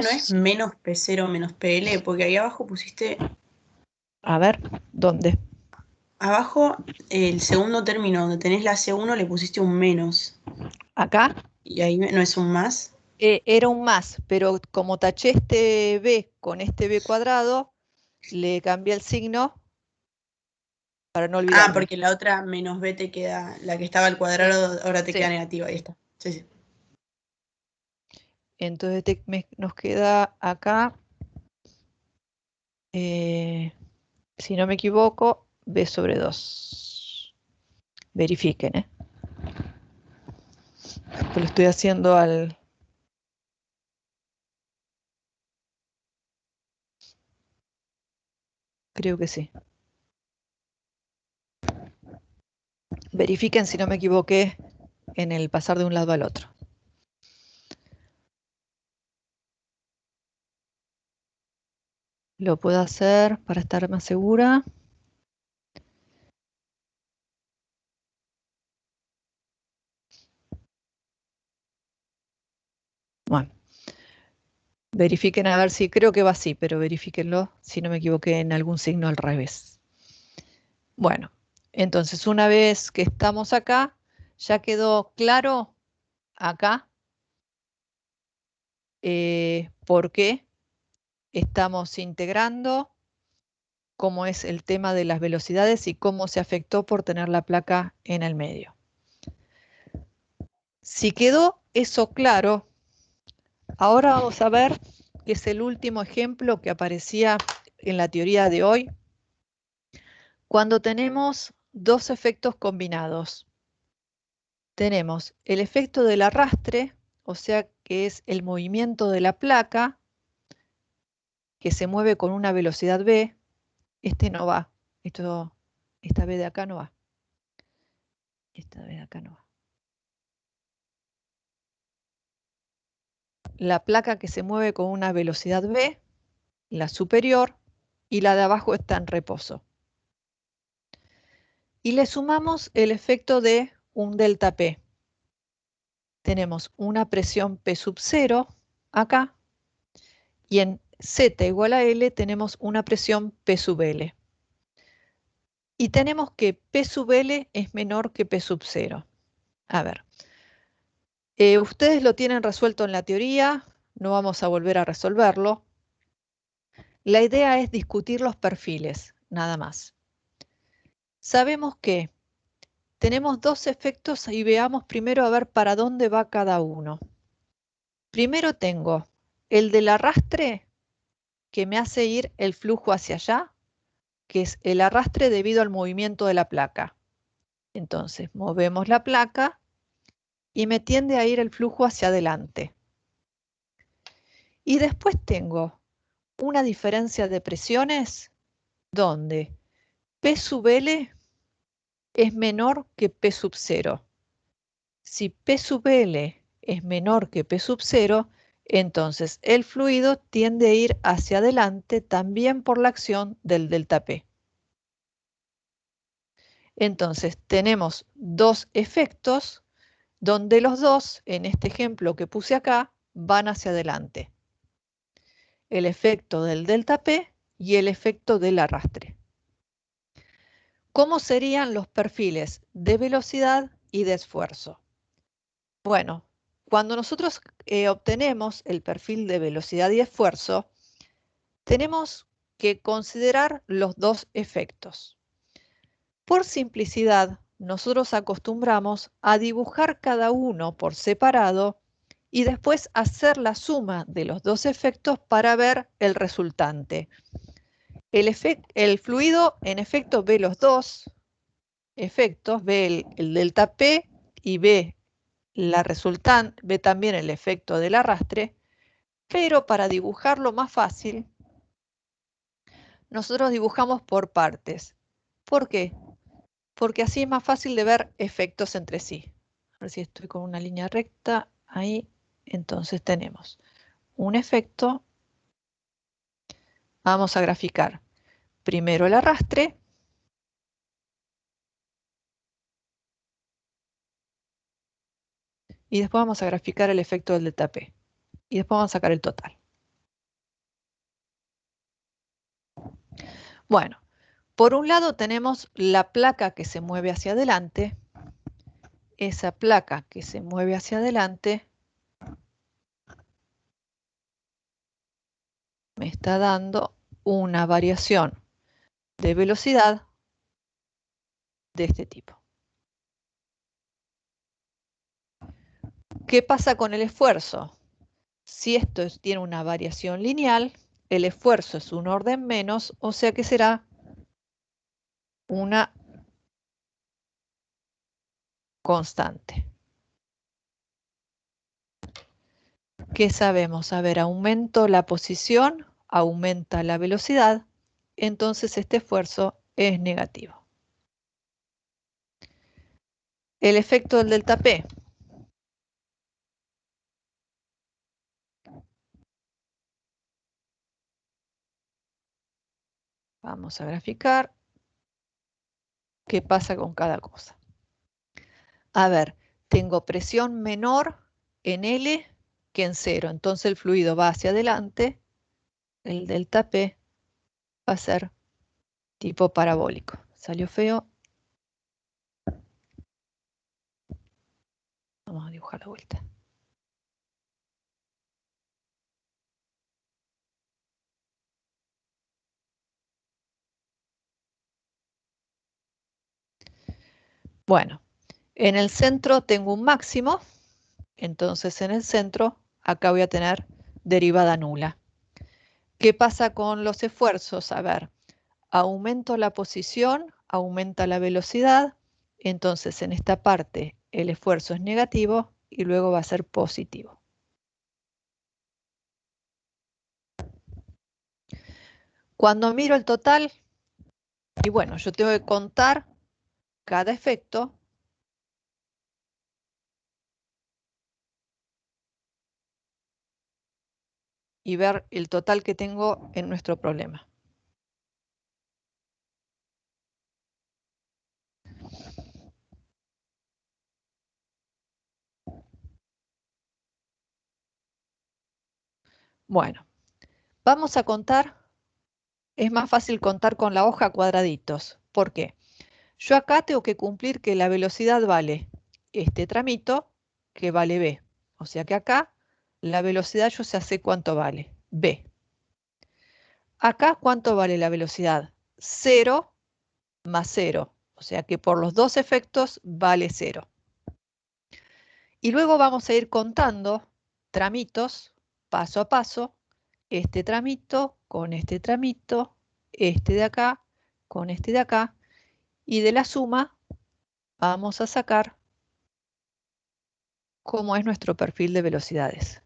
¿no es menos, menos P0 menos PL? Porque ahí abajo pusiste, a ver, ¿dónde? abajo el segundo término donde tenés la C1 le pusiste un menos. Acá Y ahí no es un más. era un más, pero como taché este B con este B cuadrado, le cambié el signo para no Ah, olvidarme. porque la otra menos B te queda, la que estaba al Sí, cuadrado ahora te sí. queda negativa, ahí está. Sí, sí. Entonces nos queda acá, si no me equivoco, B sobre 2. Verifiquen, ¿eh? Lo estoy haciendo al... Creo que sí. Verifiquen si no me equivoqué en el pasar de un lado al otro. Lo puedo hacer para estar más segura. Bueno, verifiquen a ver si creo que va así, pero verifíquenlo si no me equivoqué en algún signo al revés. Bueno, Entonces, una vez que estamos acá, ya quedó claro acá por qué estamos integrando, cómo es el tema de las velocidades y cómo se afectó por tener la placa en el medio. Si quedó eso claro, ahora vamos a ver que es el último ejemplo que aparecía en la teoría de hoy, cuando tenemos dos efectos combinados. Tenemos el efecto del arrastre, o sea que es el movimiento de la placa, que se mueve con una velocidad v. Este no va, esta v de acá no va. Esta v de acá no va. La placa que se mueve con una velocidad v, la superior, y la de abajo está en reposo. Y le sumamos el efecto de un delta P. Tenemos una presión P sub 0 acá, y en Z igual a L tenemos una presión P sub L. Y tenemos que P sub L es menor que P sub 0. A ver, ustedes lo tienen resuelto en la teoría, no vamos a volver a resolverlo. La idea es discutir los perfiles, nada más. Sabemos que tenemos dos efectos y veamos primero a ver para dónde va cada uno. Primero tengo el del arrastre, que me hace ir el flujo hacia allá, que es el arrastre debido al movimiento de la placa. Entonces, movemos la placa y me tiende a ir el flujo hacia adelante. Y después tengo una diferencia de presiones donde P sub L es menor que P sub 0. Si P sub L es menor que P sub 0, entonces el fluido tiende a ir hacia adelante también por la acción del delta P. Entonces tenemos dos efectos donde los dos, en este ejemplo que puse acá, van hacia adelante. El efecto del delta P y el efecto del arrastre. ¿Cómo serían los perfiles de velocidad y de esfuerzo? Bueno, cuando nosotros obtenemos el perfil de velocidad y esfuerzo, tenemos que considerar los dos efectos. Por simplicidad, nosotros acostumbramos a dibujar cada uno por separado y después hacer la suma de los dos efectos para ver el resultante. El fluido, en efecto, ve los dos efectos, ve el delta P y ve ve también el efecto del arrastre, pero para dibujarlo más fácil, nosotros dibujamos por partes. ¿Por qué? Porque así es más fácil de ver efectos entre sí. A ver si estoy con una línea recta. Ahí, entonces tenemos un efecto. Vamos a graficar primero el arrastre. Y después vamos a graficar el efecto del delta P. Y después vamos a sacar el total. Bueno, por un lado tenemos la placa que se mueve hacia adelante. Esa placa que se mueve hacia adelante me está dando una variación de velocidad de este tipo. ¿Qué pasa con el esfuerzo? Si esto tiene una variación lineal, el esfuerzo es un orden menos, o sea que será una constante. ¿Qué sabemos? A ver, aumento la posición, aumenta la velocidad, entonces este esfuerzo es negativo. El efecto del delta P. Vamos a graficar qué pasa con cada cosa. A ver, tengo presión menor en L que en 0, entonces el fluido va hacia adelante, el delta P va a ser tipo parabólico. Salió feo, Vamos a dibujar la vuelta. Bueno, en el centro tengo un máximo, entonces en el centro acá voy a tener derivada nula. ¿Qué pasa con los esfuerzos? A ver, aumento la posición, aumenta la velocidad, entonces en esta parte el esfuerzo es negativo y luego va a ser positivo. Cuando miro el total, y bueno, yo tengo que contar cada efecto y ver el total que tengo en nuestro problema. Bueno, vamos a contar. Es más fácil contar con la hoja cuadraditos. ¿Por qué? Yo acá tengo que cumplir que la velocidad vale este tramito, que vale b. O sea que acá la velocidad yo ya sé cuánto vale, b. Acá, ¿cuánto vale la velocidad? 0 más 0. O sea que por los dos efectos vale 0. Y luego vamos a ir contando tramitos paso a paso. Este tramito con este tramito, este de acá con este de acá. Y de la suma vamos a sacar cómo es nuestro perfil de velocidades.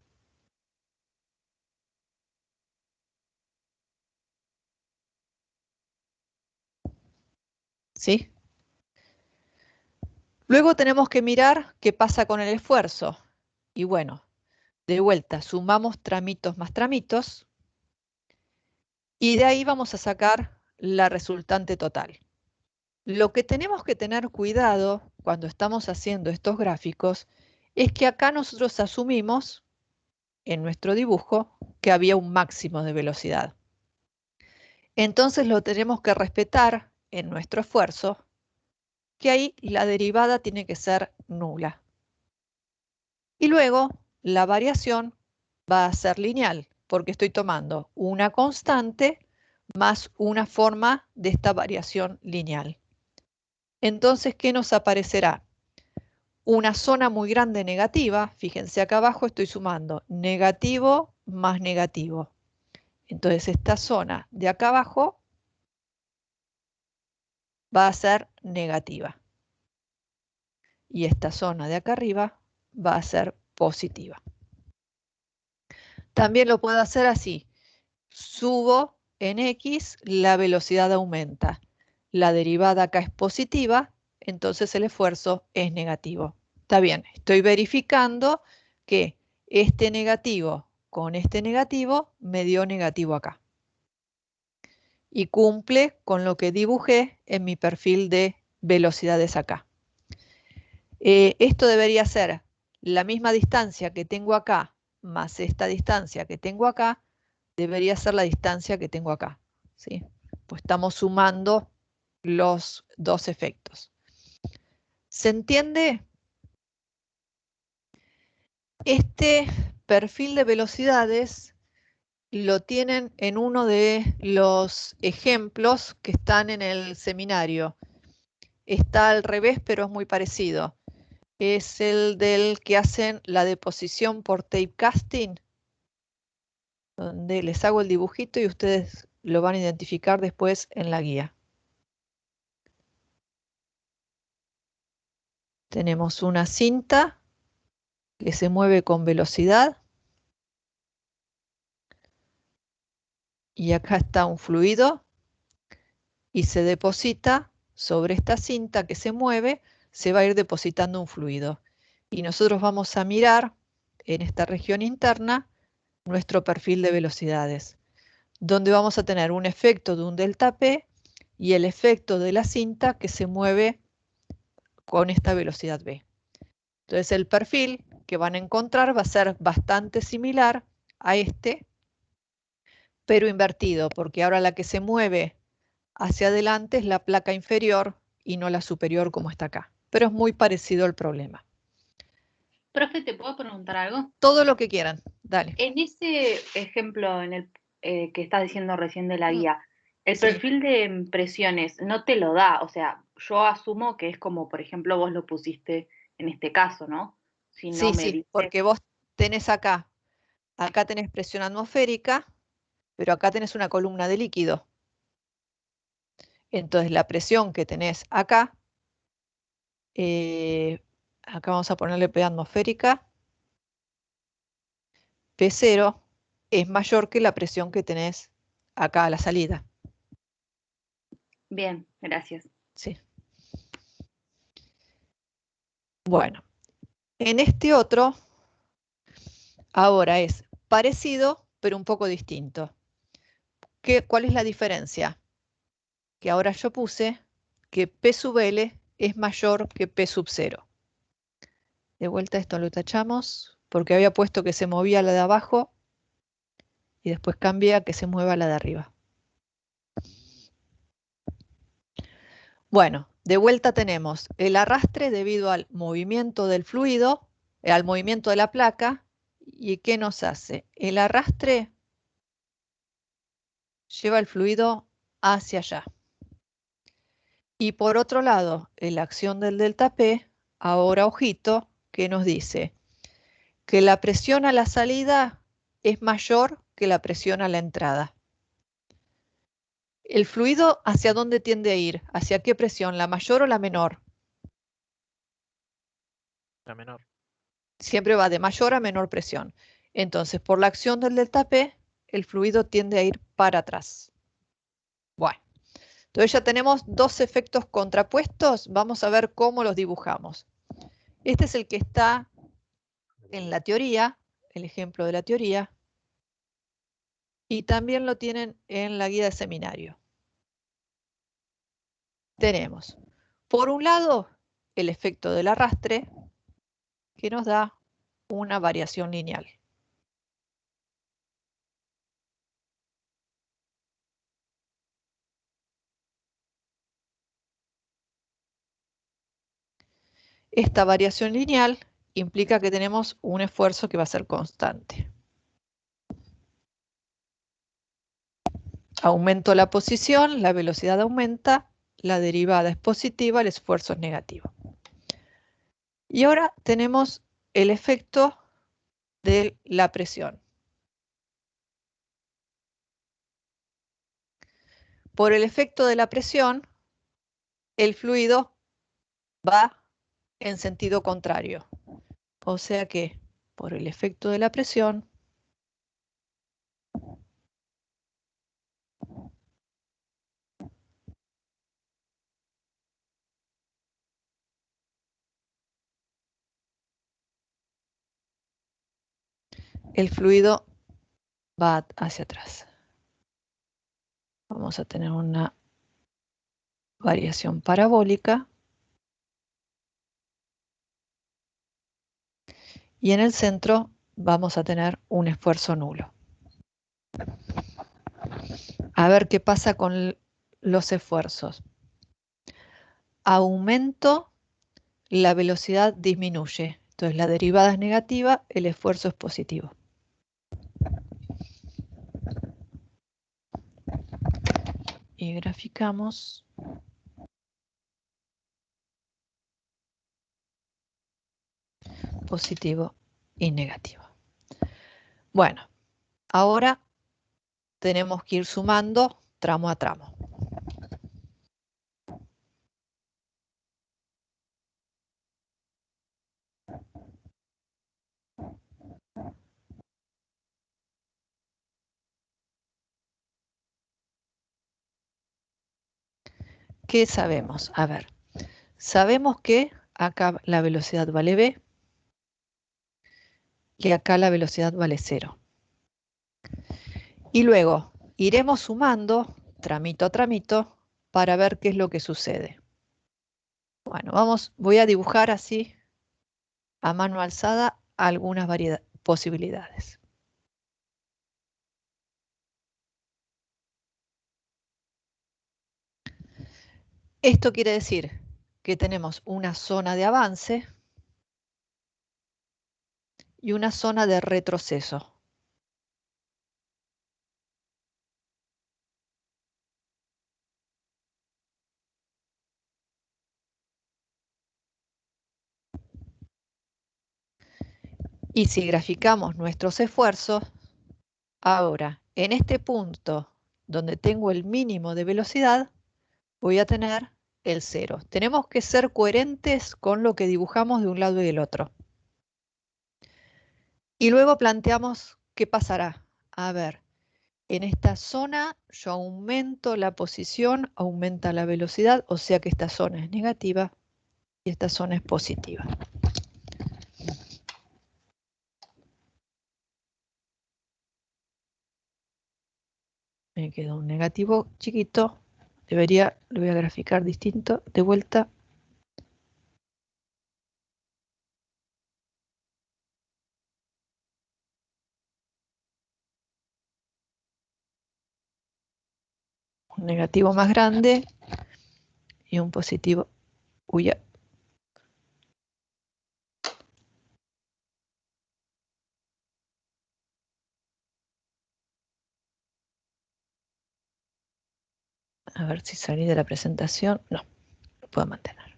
¿Sí? Luego tenemos que mirar qué pasa con el esfuerzo. Y bueno, de vuelta, sumamos tramitos más tramitos. Y de ahí vamos a sacar la resultante total. Lo que tenemos que tener cuidado cuando estamos haciendo estos gráficos es que acá nosotros asumimos en nuestro dibujo que había un máximo de velocidad. Entonces lo tenemos que respetar en nuestro esfuerzo, que ahí la derivada tiene que ser nula. Y luego la variación va a ser lineal, porque estoy tomando una constante más una forma de esta variación lineal. Entonces, ¿qué nos aparecerá? Una zona muy grande negativa. Fíjense acá abajo estoy sumando negativo más negativo. Entonces esta zona de acá abajo va a ser negativa. Y esta zona de acá arriba va a ser positiva. También lo puedo hacer así. Subo en X, la velocidad aumenta. La derivada acá es positiva, entonces el esfuerzo es negativo. Está bien, estoy verificando que este negativo con este negativo me dio negativo acá. Y cumple con lo que dibujé en mi perfil de velocidades acá. Esto debería ser la misma distancia que tengo acá más esta distancia que tengo acá, debería ser la distancia que tengo acá, ¿sí? Pues estamos sumando los dos efectos. ¿Se entiende? Este perfil de velocidades lo tienen en uno de los ejemplos que están en el seminario. Está al revés, pero es muy parecido. Es el del que hacen la deposición por tape casting, donde les hago el dibujito y ustedes lo van a identificar después en la guía. Tenemos una cinta que se mueve con velocidad. Y acá está un fluido y se deposita sobre esta cinta que se mueve, se va a ir depositando un fluido. Y nosotros vamos a mirar en esta región interna nuestro perfil de velocidades, donde vamos a tener un efecto de un delta P y el efecto de la cinta que se mueve con esta velocidad V. Entonces el perfil que van a encontrar va a ser bastante similar a este, pero invertido, porque ahora la que se mueve hacia adelante es la placa inferior y no la superior como está acá. Pero es muy parecido al problema. Profe, ¿te puedo preguntar algo? Todo lo que quieran, dale. En ese ejemplo que estás diciendo recién de la guía, el Sí. perfil de presiones no te lo da, o sea, yo asumo que es como, por ejemplo, vos lo pusiste en este caso, ¿no? Si no Sí, me sí, dices, porque vos tenés acá tenés presión atmosférica, pero acá tenés una columna de líquido. Entonces la presión que tenés acá, acá vamos a ponerle P atmosférica, P0 es mayor que la presión que tenés acá a la salida. bien, gracias. Sí. Bueno, en este otro, ahora es parecido, pero un poco distinto. ¿Cuál es la diferencia? Que ahora yo puse que P sub L es mayor que P sub 0. De vuelta esto lo tachamos, porque había puesto que se movía la de abajo y después cambié a que se mueva la de arriba. Bueno, de vuelta tenemos el arrastre debido al movimiento del fluido, al movimiento de la placa. ¿Y qué nos hace? El arrastre lleva el fluido hacia allá. Y por otro lado, la acción del delta P, ahora ojito, que nos dice que la presión a la salida es mayor que la presión a la entrada. ¿El fluido hacia dónde tiende a ir? ¿Hacia qué presión? ¿La mayor o la menor? La menor. Siempre va de mayor a menor presión. Entonces, por la acción del delta P, el fluido tiende a ir para atrás. Bueno, entonces ya tenemos dos efectos contrapuestos. Vamos a ver cómo los dibujamos. Este es el que está en la teoría, el ejemplo de la teoría, y también lo tienen en la guía de seminario. Tenemos, por un lado, el efecto del arrastre, que nos da una variación lineal. Esta variación lineal implica que tenemos un esfuerzo que va a ser constante. Aumento la posición, la velocidad aumenta, la derivada es positiva, el esfuerzo es negativo. Y ahora tenemos el efecto de la presión. Por el efecto de la presión, el fluido va en sentido contrario. O sea que por el efecto de la presión, el fluido va hacia atrás. Vamos a tener una variación parabólica. Y en el centro vamos a tener un esfuerzo nulo. A ver qué pasa con los esfuerzos. Aumento, la velocidad disminuye. Entonces la derivada es negativa, el esfuerzo es positivo. Y graficamos. Positivo y negativo. Bueno, ahora tenemos que ir sumando tramo a tramo. ¿Qué sabemos? A ver, sabemos que acá la velocidad vale v, que acá la velocidad vale 0. Y luego iremos sumando tramito a tramito para ver qué es lo que sucede. Bueno, voy a dibujar así a mano alzada algunas posibilidades. Esto quiere decir que tenemos una zona de avance y una zona de retroceso. Y si graficamos nuestros esfuerzos, ahora en este punto donde tengo el mínimo de velocidad, voy a tener el 0. Tenemos que ser coherentes con lo que dibujamos de un lado y del otro. Y luego planteamos qué pasará. A ver, en esta zona yo aumento la posición, aumenta la velocidad, o sea que esta zona es negativa y esta zona es positiva. Me queda un negativo chiquito. Lo voy a graficar distinto. De vuelta. Un negativo más grande y un positivo. Uy, ya. A ver si salí de la presentación. No, lo puedo mantener.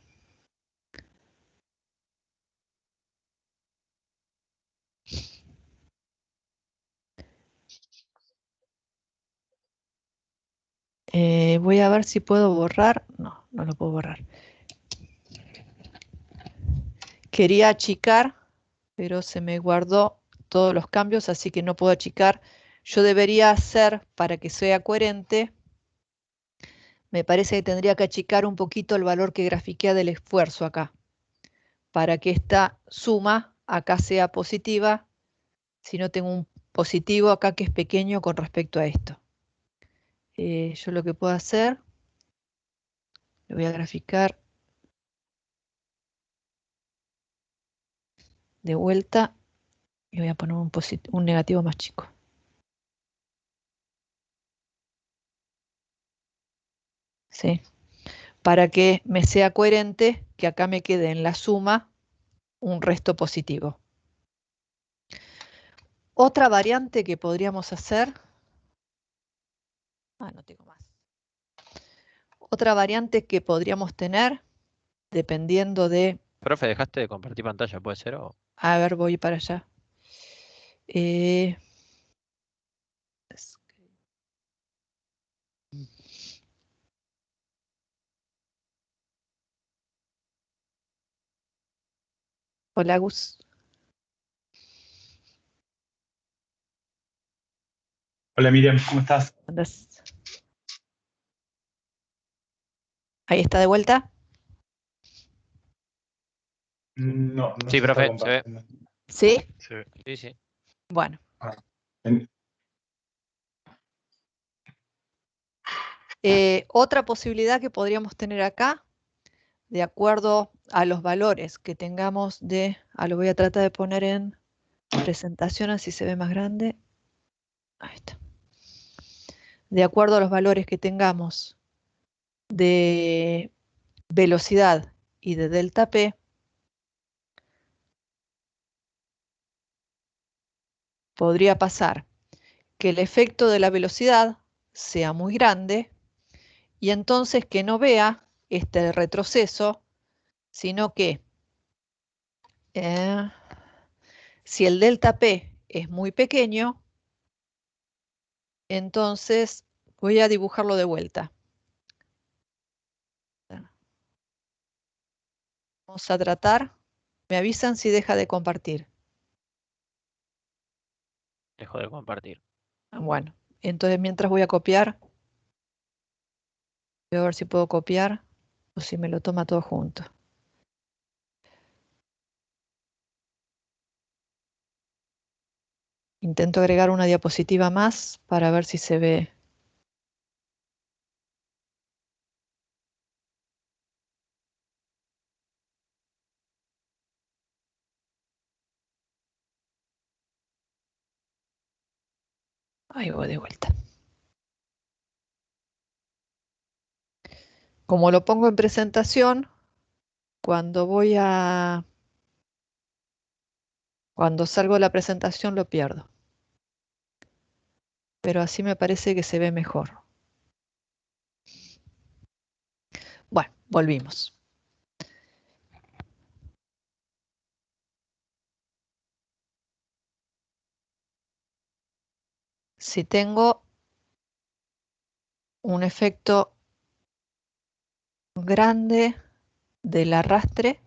Voy a ver si puedo borrar. No, no lo puedo borrar. Quería achicar, pero se me guardó todos los cambios, así que no puedo achicar. Yo debería hacer, para que sea coherente, me parece que tendría que achicar un poquito el valor que grafiqué del esfuerzo acá, para que esta suma acá sea positiva, si no tengo un positivo acá que es pequeño con respecto a esto. Yo lo que puedo hacer, lo voy a graficar de vuelta y voy a poner un negativo más chico. ¿Sí? Para que me sea coherente que acá me quede en la suma un resto positivo. Otra variante que podríamos hacer, no tengo más. Otra variante que podríamos tener, dependiendo de, Profe, ¿dejaste de compartir pantalla? ¿Puede ser? O... a ver, voy para allá. Hola, Gus. Hola Miriam, ¿cómo estás? ¿Andás? Ahí está de vuelta. No, no Sí, se está profe, se ve. compartiendo. ¿Sí? Sí, sí. Bueno. Ah, Otra posibilidad que podríamos tener acá, de acuerdo a los valores que tengamos lo voy a tratar de poner en presentación así se ve más grande. Ahí está. De acuerdo a los valores que tengamos de velocidad y de delta P, podría pasar que el efecto de la velocidad sea muy grande y entonces que no vea este retroceso, sino que si el delta P es muy pequeño, entonces voy a dibujarlo de vuelta. Vamos a tratar. Me avisan si deja de compartir. Dejo de compartir. Bueno, entonces mientras voy a copiar, voy a ver si puedo copiar o si me lo toma todo junto. Intento agregar una diapositiva más para ver si se ve. Ahí voy de vuelta. Como lo pongo en presentación, cuando voy a Cuando salgo de la presentación lo pierdo. Pero así me parece que se ve mejor. Bueno, volvimos. Si tengo un efecto grande del arrastre,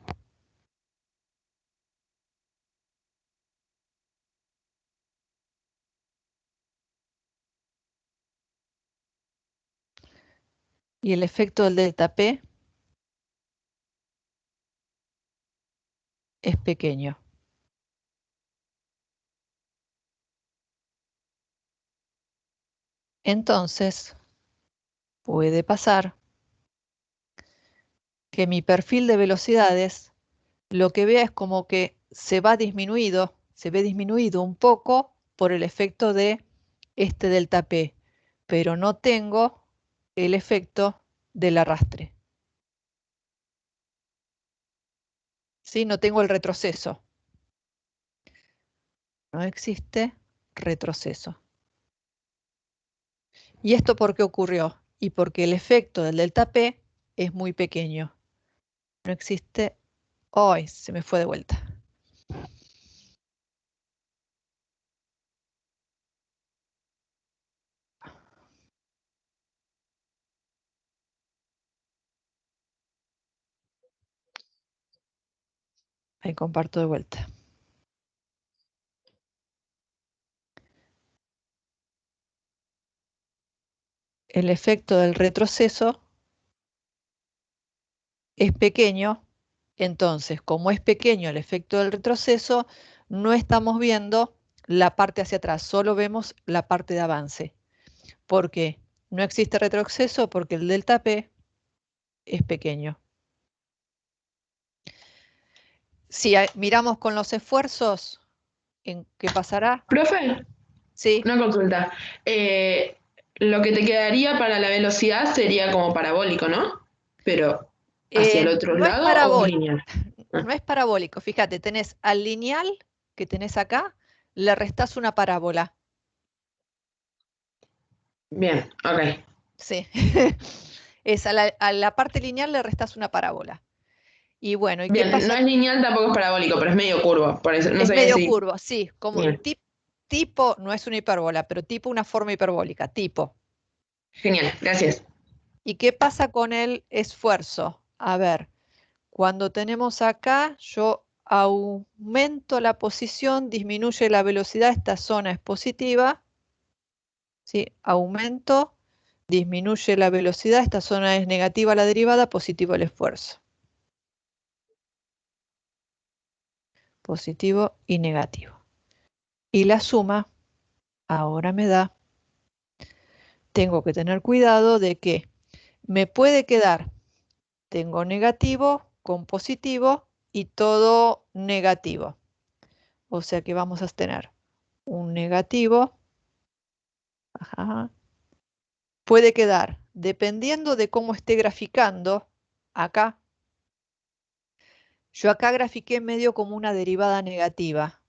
y el efecto del delta P es pequeño. Entonces, puede pasar que mi perfil de velocidades lo que vea es como que se ve disminuido un poco por el efecto de este delta P, pero no tengo el efecto del arrastre. ¿Sí? No tengo el retroceso. No existe retroceso. ¿Y esto por qué ocurrió? Y porque el efecto del delta P es muy pequeño. No existe... ¡Ay! Se me fue de vuelta. Ahí comparto de vuelta. El efecto del retroceso es pequeño, entonces, como es pequeño el efecto del retroceso, no estamos viendo la parte hacia atrás, solo vemos la parte de avance. ¿Por qué? No existe retroceso porque el delta P es pequeño. Si miramos con los esfuerzos, ¿en qué pasará? Profe, Sí. una consulta. Lo que te quedaría para la velocidad sería como parabólico, ¿no? Pero hacia el otro No es lado o parabólico. lineal. No es parabólico. Fíjate, tenés al lineal que tenés acá, le restás una parábola. Bien, ok. Sí. Es a la parte lineal le restás una parábola. Y bueno, ¿y qué Bien, pasa? no es lineal, tampoco es parabólico, pero es medio curvo. Por eso, no Es sabía medio si... curvo, sí. Como Bien. tipo, no es una hipérbola, pero tipo una forma hiperbólica, tipo. Genial, gracias. ¿Y qué pasa con el esfuerzo? A ver, cuando tenemos acá, yo aumento la posición, disminuye la velocidad, esta zona es positiva. ¿Sí? Aumento, disminuye la velocidad, esta zona es negativa la derivada, positivo el esfuerzo. Positivo y negativo. Y la suma ahora me da, tengo que tener cuidado de que me puede quedar, tengo negativo con positivo y todo negativo. O sea que vamos a tener un negativo, ajá, puede quedar, dependiendo de cómo esté graficando, acá, yo acá grafiqué medio como una derivada negativa,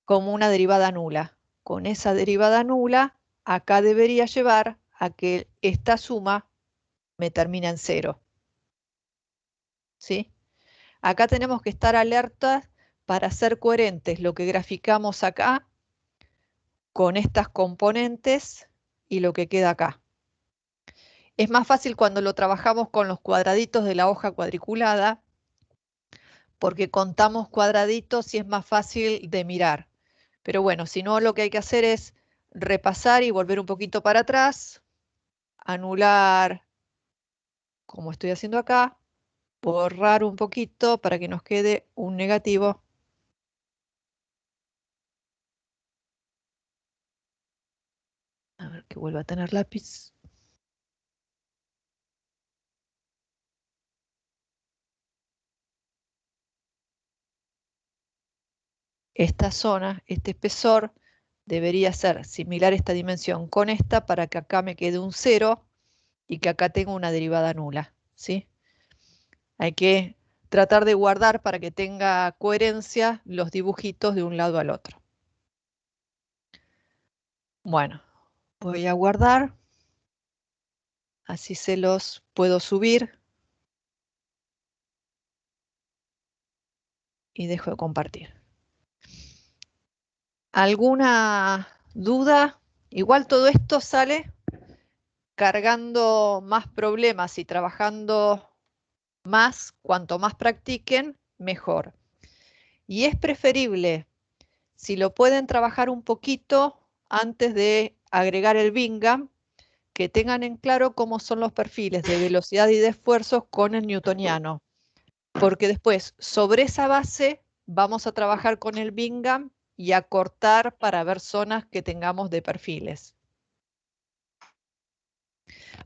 como una derivada nula. Con esa derivada nula, acá debería llevar a que esta suma me termina en 0. ¿Sí? Acá tenemos que estar alertas para ser coherentes lo que graficamos acá con estas componentes y lo que queda acá. Es más fácil cuando lo trabajamos con los cuadraditos de la hoja cuadriculada, porque contamos cuadraditos y es más fácil de mirar. Pero bueno, si no, lo que hay que hacer es repasar y volver un poquito para atrás, anular, como estoy haciendo acá, borrar un poquito para que nos quede un negativo. A ver que vuelva a tener lápiz. Esta zona, este espesor, debería ser similar esta dimensión con esta para que acá me quede un 0 y que acá tenga una derivada nula, ¿sí? Hay que tratar de guardar para que tenga coherencia los dibujitos de un lado al otro. Bueno, voy a guardar. Así se los puedo subir. Y dejo de compartir. ¿Alguna duda? Igual todo esto sale cargando más problemas y trabajando más. Cuanto más practiquen, mejor. Y es preferible, si lo pueden trabajar un poquito antes de agregar el Bingham, que tengan en claro cómo son los perfiles de velocidad y de esfuerzos con el newtoniano. Porque después, sobre esa base, vamos a trabajar con el Bingham y a cortar para ver zonas que tengamos de perfiles.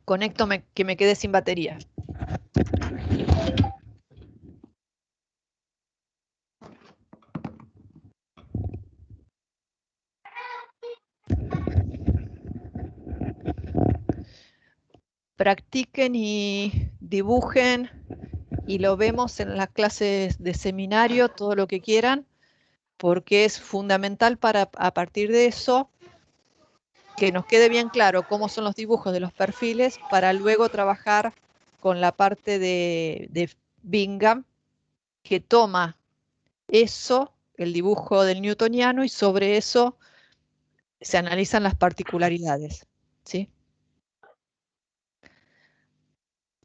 Conecto que me quedé sin batería. Practiquen y dibujen y lo vemos en las clases de seminario, todo lo que quieran, porque es fundamental para a partir de eso que nos quede bien claro cómo son los dibujos de los perfiles para luego trabajar con la parte de Bingham, que toma eso, el dibujo del newtoniano, y sobre eso se analizan las particularidades, ¿sí?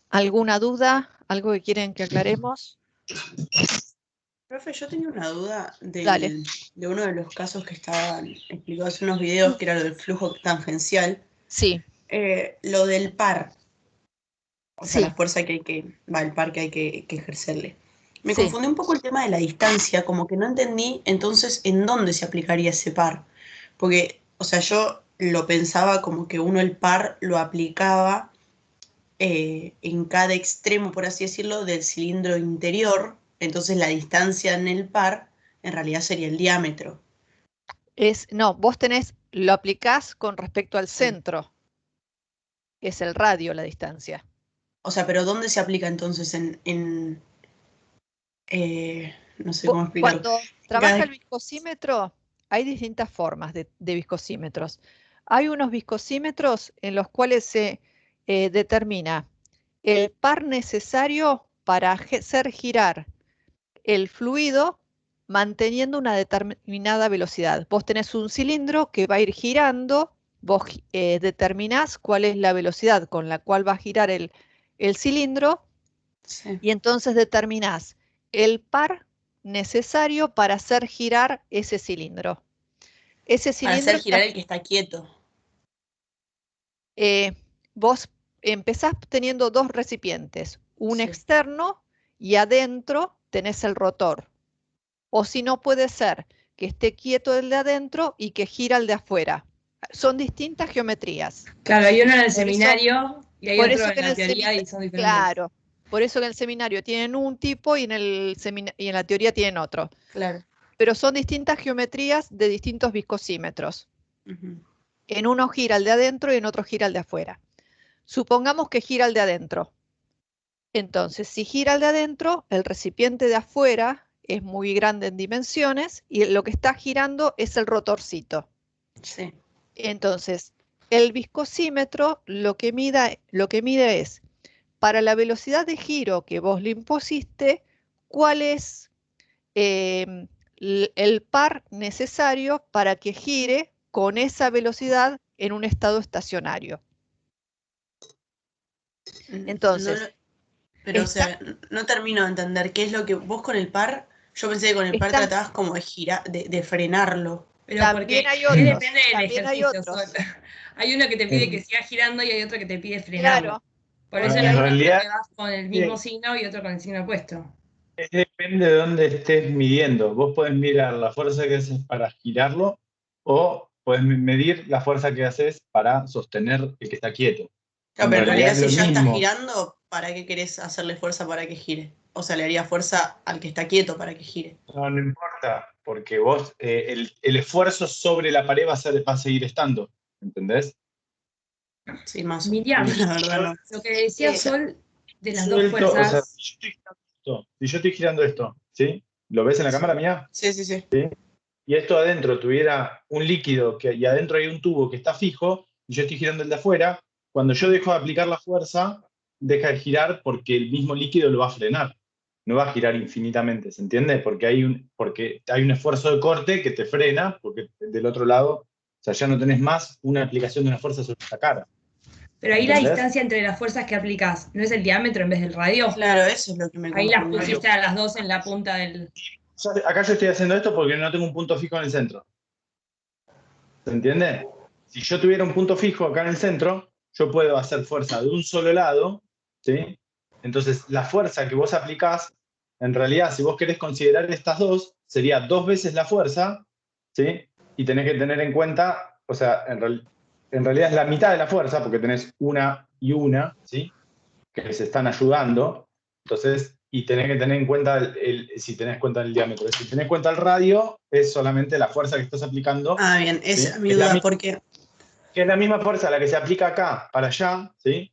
¿Alguna duda? ¿Algo que quieren que aclaremos? Profe, yo tenía una duda Dale. de uno de los casos que estaban explicados en unos videos, que era lo del flujo tangencial. Sí. Lo del par. O sea, Sí. la fuerza que hay que, el par que hay que ejercerle. Me Sí. confundió un poco el tema de la distancia, como que no entendí entonces en dónde se aplicaría ese par. Porque, o sea, yo lo pensaba como que uno el par lo aplicaba en cada extremo, por así decirlo, del cilindro interior. Entonces la distancia en el par en realidad sería el diámetro. No, vos lo aplicás con respecto al centro. Es el radio la distancia. O sea, pero ¿dónde se aplica entonces no sé cómo explicarlo? Cuando trabaja el viscosímetro, hay distintas formas de viscosímetros. Hay unos viscosímetros en los cuales se determina el par necesario para hacer girar el fluido manteniendo una determinada velocidad. Vos tenés un cilindro que va a ir girando, vos determinás cuál es la velocidad con la cual va a girar el cilindro, sí. Y entonces determinás el par necesario para hacer girar ese cilindro. Ese cilindro para hacer girar el que está quieto. Vos empezás teniendo dos recipientes, un Sí. externo y adentro tenés el rotor. O si no, puede ser que esté quieto el de adentro y que gira el de afuera. Son distintas geometrías. Claro, hay uno en el seminario y hay otro en la teoría y son diferentes. Claro, por eso en el seminario tienen un tipo y en la teoría tienen otro. Claro. Pero son distintas geometrías de distintos viscosímetros. Uh-huh. En uno gira el de adentro y en otro gira el de afuera. Supongamos que gira el de adentro. Entonces, si gira el de adentro, el recipiente de afuera es muy grande en dimensiones y lo que está girando es el rotorcito. Sí. Entonces, el viscosímetro lo que mide es, para la velocidad de giro que vos le impusiste, cuál es el par necesario para que gire con esa velocidad en un estado estacionario. Entonces, pero o sea, no termino de entender qué es lo que vos con el par, yo pensé que con el par tratabas como de girar, de frenarlo. Pero también porque hay otros, depende del también hay ejercicio. otros. Hay uno que te pide que siga girando y hay otro que te pide frenarlo. Claro. Por eso en realidad vas con el mismo signo y otro con el signo opuesto. Depende de dónde estés midiendo. Vos podés mirar la fuerza que haces para girarlo o podés medir la fuerza que haces para sostener el que está quieto. Claro, pero en realidad si ya está girando, ¿para qué querés hacerle fuerza para que gire? O sea, le haría fuerza al que está quieto para que gire. No importa, porque vos, el esfuerzo sobre la pared va a seguir estando, ¿entendés? Sí, más Miriam, la verdad no. Lo que decía Sol de las Suelto, dos fuerzas. o sea, yo estoy esto, si yo estoy girando esto, ¿sí? ¿Lo ves en la cámara mía? Sí, sí, sí. Y esto adentro tuviera un líquido y adentro hay un tubo que está fijo, y yo estoy girando el de afuera, cuando yo dejo de aplicar la fuerza, deja de girar porque el mismo líquido lo va a frenar. No va a girar infinitamente, ¿se entiende? Porque hay un esfuerzo de corte que te frena, porque del otro lado, o sea, ya no tenés más una aplicación de una fuerza sobre la cara. Pero ahí la ¿Entendés? distancia entre las fuerzas que aplicás, ¿no es el diámetro en vez del radio? Claro, eso es lo que me Ahí las confundió. pusiste a las dos en la punta del... Acá yo estoy haciendo esto porque no tengo un punto fijo en el centro. ¿Se entiende? Si yo tuviera un punto fijo acá en el centro, yo puedo hacer fuerza de un solo lado, ¿sí? Entonces, la fuerza que vos aplicás, en realidad, si vos querés considerar estas dos, sería 2 veces la fuerza, ¿sí? Y tenés que tener en cuenta, o sea, en realidad es la mitad de la fuerza, porque tenés una y una, ¿sí? Que se están ayudando. Entonces, y tenés que tener en cuenta si tenés cuenta el diámetro. Si tenés cuenta el radio, es solamente la fuerza que estás aplicando. Ah, bien, ¿sí? esa es mi Es la duda, misma- porque... Que es la misma fuerza la que se aplica acá para allá, ¿sí?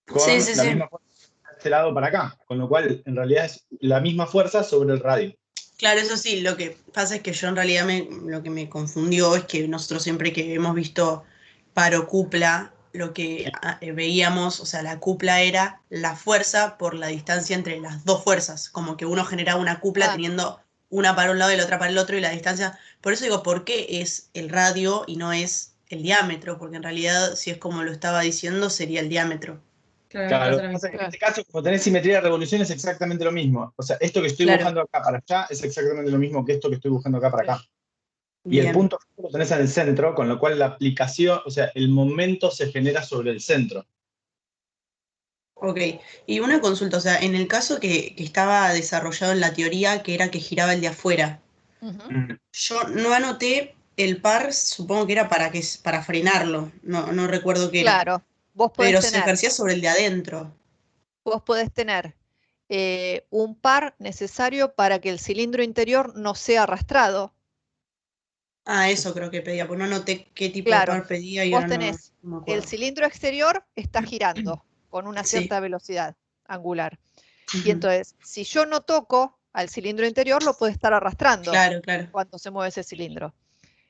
Con Sí, sí, la sí. misma fuerza de este lado para acá. Con lo cual, en realidad es la misma fuerza sobre el radio. Claro, eso sí, lo que pasa es que yo en realidad lo que me confundió es que nosotros siempre que hemos visto paro cupla, lo que veíamos, o sea, la cupla era la fuerza por la distancia entre las dos fuerzas, como que uno generaba una cupla teniendo una para un lado y la otra para el otro y la distancia. Por eso digo, ¿por qué es el radio y no es el diámetro? Porque en realidad, si es como lo estaba diciendo, sería el diámetro. Claro, en este caso, como tenés simetría de revolución, es exactamente lo mismo. O sea, esto que estoy dibujando acá para allá es exactamente lo mismo que esto que estoy dibujando acá para acá. Y el punto lo tenés en el centro, con lo cual la aplicación, o sea, el momento se genera sobre el centro. Ok, y una consulta, o sea, en el caso que estaba desarrollado en la teoría, que era que giraba el de afuera, yo no anoté el par, supongo que era para frenarlo, no recuerdo qué era. Claro, vos podés pero tener, se ejercía sobre el de adentro. vos podés tener un par necesario para que el cilindro interior no sea arrastrado. Ah, eso creo que pedía, pues no anoté qué tipo Claro, de par pedía y vos ahora tenés no me el acuerdo. cilindro exterior está girando con una Sí. cierta velocidad angular. Y Ujú. entonces, si yo no toco al cilindro interior, lo puede estar arrastrando Claro, claro. cuando se mueve ese cilindro.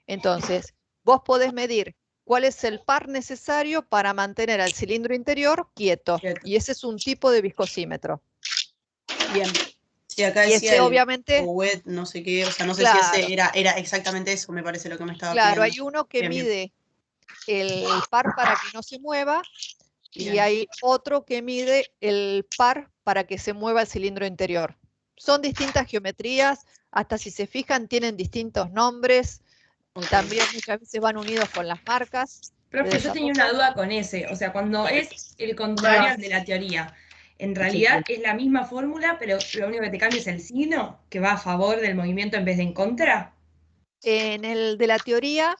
Entonces, vos podés medir cuál es el par necesario para mantener al cilindro interior quieto. Y ese es un tipo de viscosímetro. Bien. Sí, acá Y decía ese el obviamente, wet, no sé qué, o sea, no sé claro, si ese era exactamente eso, me parece lo que me estaba claro, pidiendo. hay uno que Bien, bien. mide el par para que no se mueva y Bien. hay otro que mide el par para que se mueva el cilindro interior. Son distintas geometrías, hasta si se fijan tienen distintos nombres, también muchas veces van unidos con las marcas. Profe, yo tenía una duda con ese, o sea, cuando es el contrario al de la teoría, en realidad es la misma fórmula, pero lo único que te cambia es el signo, que va a favor del movimiento en vez de en contra. En el de la teoría,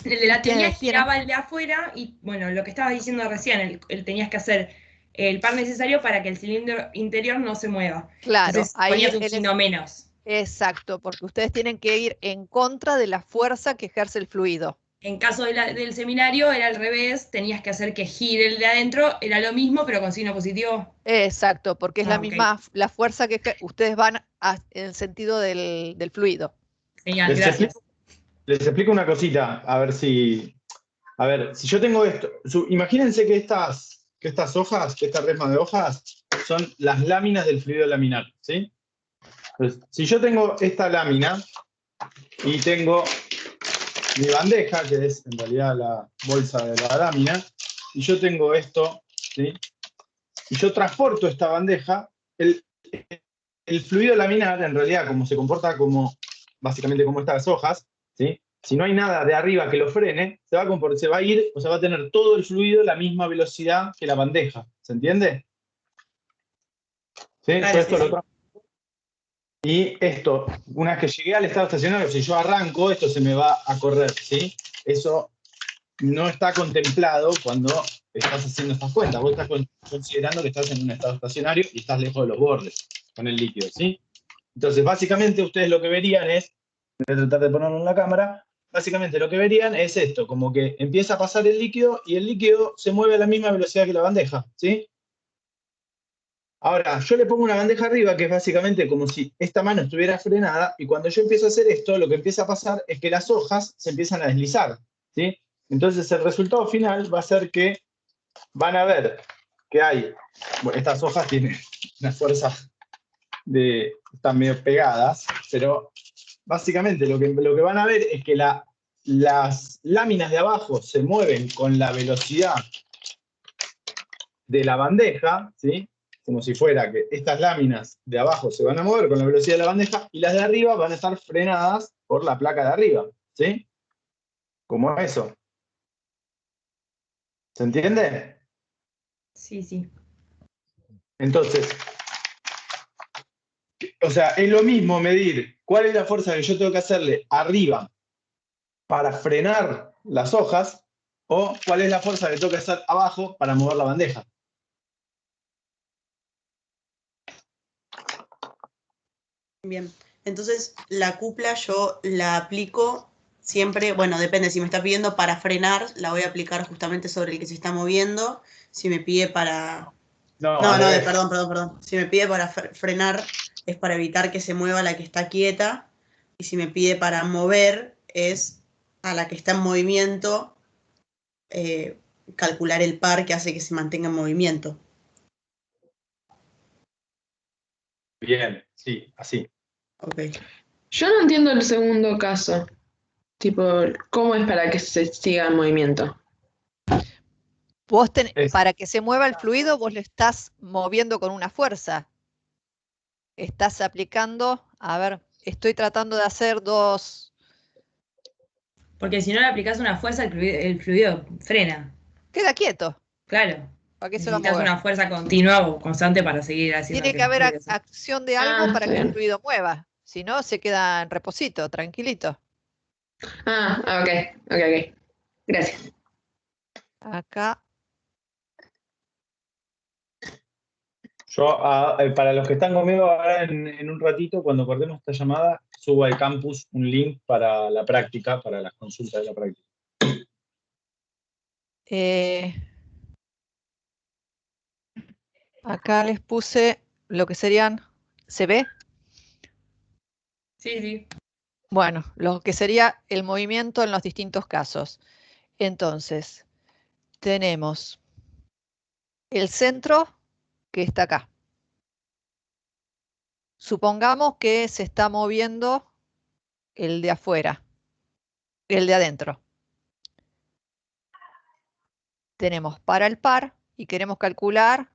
En el de la teoría tiene- giraba el de afuera y, bueno, lo que estabas diciendo recién, tenías que hacer el par necesario para que el cilindro interior no se mueva. claro, Entonces ahí ponías un signo menos. exacto, porque ustedes tienen que ir en contra de la fuerza que ejerce el fluido. En caso del seminario era al revés, tenías que hacer que gire el de adentro, era lo mismo, pero con signo positivo. Exacto, porque es la Ok. misma, la fuerza que ustedes van en el sentido del fluido. Genial, Les gracias. Les explico una cosita, a ver, si yo tengo esto, imagínense que estas hojas, que esta resma de hojas, son las láminas del fluido laminar, ¿sí? Entonces, si yo tengo esta lámina y tengo mi bandeja, que es en realidad la bolsa de la lámina, y yo tengo esto, ¿sí? Y yo transporto esta bandeja, el fluido laminar, en realidad, como se comporta básicamente como estas hojas, ¿sí? Si no hay nada de arriba que lo frene, se va a ir, o sea, va a tener todo el fluido a la misma velocidad que la bandeja. ¿Se entiende? ¿Sí? Claro, Yo esto sí, lo sí. Y esto, una vez que llegué al estado estacionario, si yo arranco, esto se me va a correr, ¿sí? Eso no está contemplado cuando estás haciendo estas cuentas. Vos estás considerando que estás en un estado estacionario y estás lejos de los bordes con el líquido, ¿sí? Entonces, básicamente, ustedes lo que verían es, voy a tratar de ponerlo en la cámara, básicamente lo que verían es esto, como que empieza a pasar el líquido y el líquido se mueve a la misma velocidad que la bandeja, ¿sí? Ahora, yo le pongo una bandeja arriba que es básicamente como si esta mano estuviera frenada y cuando yo empiezo a hacer esto, lo que empieza a pasar es que las hojas se empiezan a deslizar, ¿sí? Entonces el resultado final va a ser que van a ver que hay, bueno, estas hojas tienen una fuerza están medio pegadas, pero básicamente lo que van a ver es que las láminas de abajo se mueven con la velocidad de la bandeja, ¿sí? Como si fuera que estas láminas de abajo se van a mover con la velocidad de la bandeja y las de arriba van a estar frenadas por la placa de arriba, ¿sí? Como eso. ¿Se entiende? Sí, sí. Entonces, o sea, es lo mismo medir cuál es la fuerza que yo tengo que hacerle arriba para frenar las hojas o cuál es la fuerza que tengo que hacer abajo para mover la bandeja. Bien, entonces la cupla yo la aplico siempre, bueno, depende, si me está pidiendo para frenar, la voy a aplicar justamente sobre el que se está moviendo. Si me pide para... No, perdón. Si me pide para frenar es para evitar que se mueva la que está quieta. Y si me pide para mover es a la que está en movimiento, calcular el par que hace que se mantenga en movimiento. Bien, sí, así. Ok. Yo no entiendo el segundo caso. Tipo, ¿cómo es para que se siga en movimiento? Vos Es- para que se mueva el fluido, vos lo estás moviendo con una fuerza. Estás aplicando, a ver, estoy tratando de hacer dos. Porque si no le aplicás una fuerza, el fluido frena. Queda quieto. Claro. ¿Para qué se va a Necesitas mover? una fuerza continua o constante para seguir haciendo Tiene que el haber fluido se- acción de algo para está que el bien. fluido mueva. Si no, se queda en reposito, tranquilito. Ok. Gracias. Acá, Yo, para los que están conmigo ahora en un ratito, cuando cortemos esta llamada, subo al campus un link para la práctica, para las consultas de la práctica. acá les puse lo que serían, ¿se ve? Sí, sí. Bueno, lo que sería el movimiento en los distintos casos. Entonces, tenemos el centro que está acá. Supongamos que se está moviendo el de afuera, el de adentro. Tenemos para el par y queremos calcular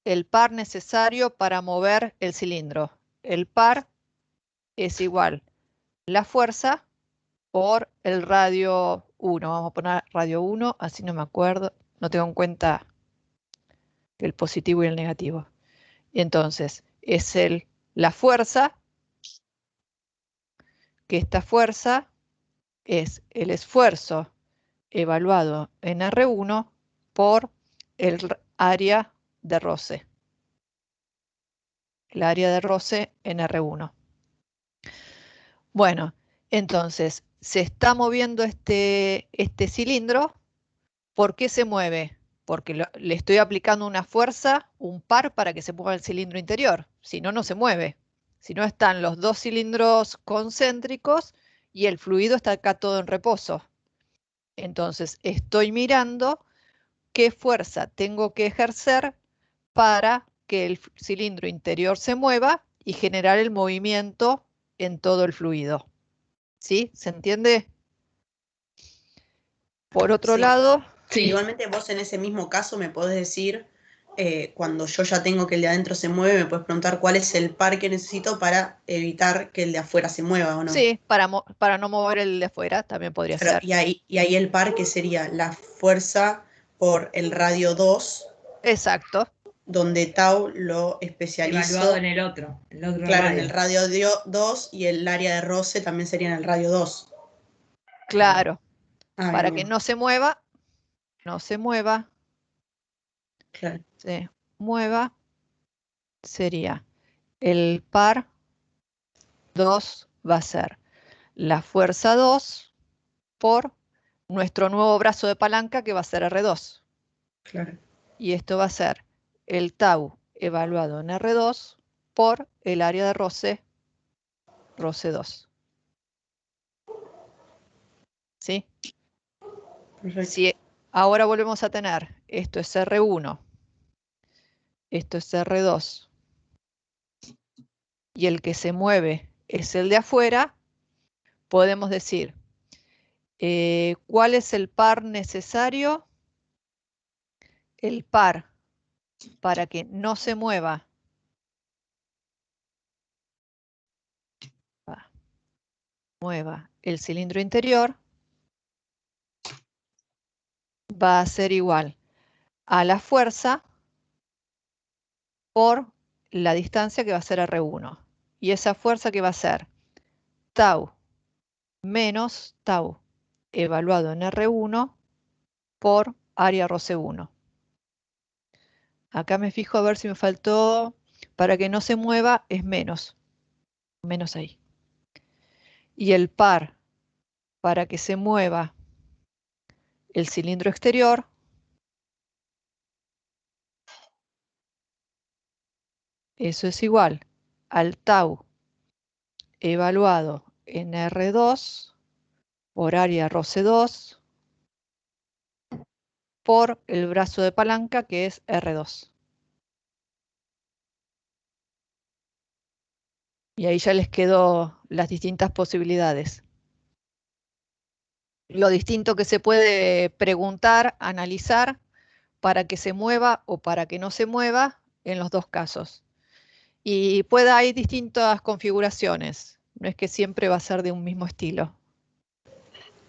el par necesario para mover el cilindro. El par es igual la fuerza por el radio 1. Vamos a poner radio 1, así no me acuerdo, no tengo en cuenta el positivo y el negativo. Entonces, es la fuerza, que esta fuerza es el esfuerzo evaluado en R1 por el área de roce. El área de roce en R1. Bueno, entonces, se está moviendo este cilindro. ¿Por qué se mueve? Porque le estoy aplicando una fuerza, un par, para que se mueva el cilindro interior. Si no, no se mueve. Si no, están los dos cilindros concéntricos y el fluido está acá todo en reposo. Entonces, estoy mirando qué fuerza tengo que ejercer para que el cilindro interior se mueva y generar el movimiento en todo el fluido. ¿Sí? ¿Se entiende? Por otro Sí. lado, Sí. Igualmente vos en ese mismo caso me podés decir, cuando yo ya tengo que el de adentro se mueve, me puedes preguntar cuál es el par que necesito para evitar que el de afuera se mueva o no. sí, para no mover el de afuera también podría Claro, ser. y ahí el par que sería la fuerza por el radio 2, Exacto, donde Tau lo especializó. Evaluado en el otro Claro, radio. en el radio 2 y el área de roce también sería en el radio 2. claro. Ah, Para bien, que no se mueva, claro. se mueva, sería el par 2 va a ser la fuerza 2 por nuestro nuevo brazo de palanca que va a ser R2. Claro. Y esto va a ser el tau evaluado en R2 por el área de roce 2. ¿Sí? Perfecto. Si ahora volvemos a tener, esto es R1, esto es R2, y el que se mueve es el de afuera, podemos decir, ¿cuál es el par necesario? El par para que no se mueva el cilindro interior va a ser igual a la fuerza por la distancia que va a ser R1. Y esa fuerza que va a ser tau menos tau evaluado en R1 por área roce 1. Acá me fijo a ver si me faltó, para que no se mueva es menos ahí. Y el par para que se mueva el cilindro exterior eso es igual al tau evaluado en R2 por área roce 2 por el brazo de palanca que es R2. Y ahí ya les quedó las distintas posibilidades. Lo distinto que se puede preguntar, analizar, para que se mueva o para que no se mueva en los dos casos. Y hay distintas configuraciones. No es que siempre va a ser de un mismo estilo.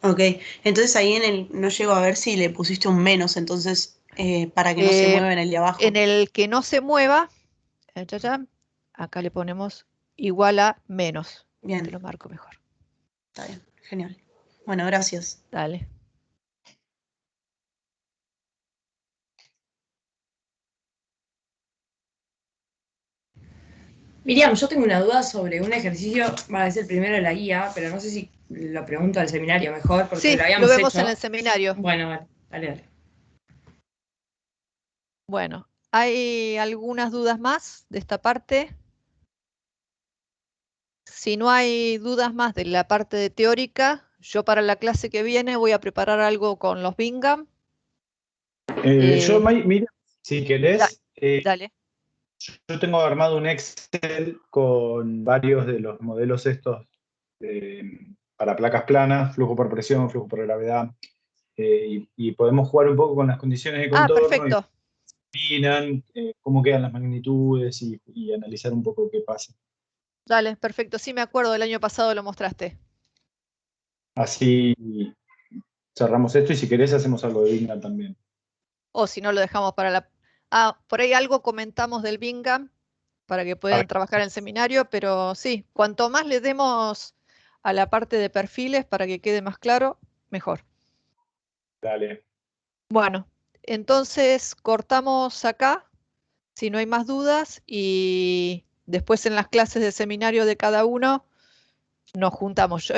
Ok, entonces ahí no llego a ver si le pusiste un menos, entonces para que no se mueva en el de abajo. En el que no se mueva, acá le ponemos igual a menos. Bien. Te lo marco mejor. Está bien, genial. Bueno, gracias. Dale. Miriam, yo tengo una duda sobre un ejercicio, va a ser el primero de la guía, pero no sé si lo pregunto al seminario mejor, porque Sí, lo habíamos lo vemos hecho. en el seminario. Bueno, dale. Bueno, ¿hay algunas dudas más de esta parte? Si no hay dudas más de la parte de teórica, yo para la clase que viene voy a preparar algo con los Bingham. Mira, si querés, Dale. yo tengo armado un Excel con varios de los modelos estos para placas planas, flujo por presión, flujo por gravedad, y podemos jugar un poco con las condiciones de contorno. Perfecto. Opinan, cómo quedan las magnitudes y analizar un poco qué pasa. Dale, perfecto. Sí, me acuerdo, el año pasado lo mostraste. Así cerramos esto y si querés hacemos algo de Bingham también. O si no, lo dejamos para la... por ahí algo comentamos del Bingham para que puedan trabajar en el seminario, pero sí, cuanto más le demos a la parte de perfiles para que quede más claro, mejor. Dale. Bueno, entonces cortamos acá, si no hay más dudas, y después en las clases de seminario de cada uno nos juntamos. Yo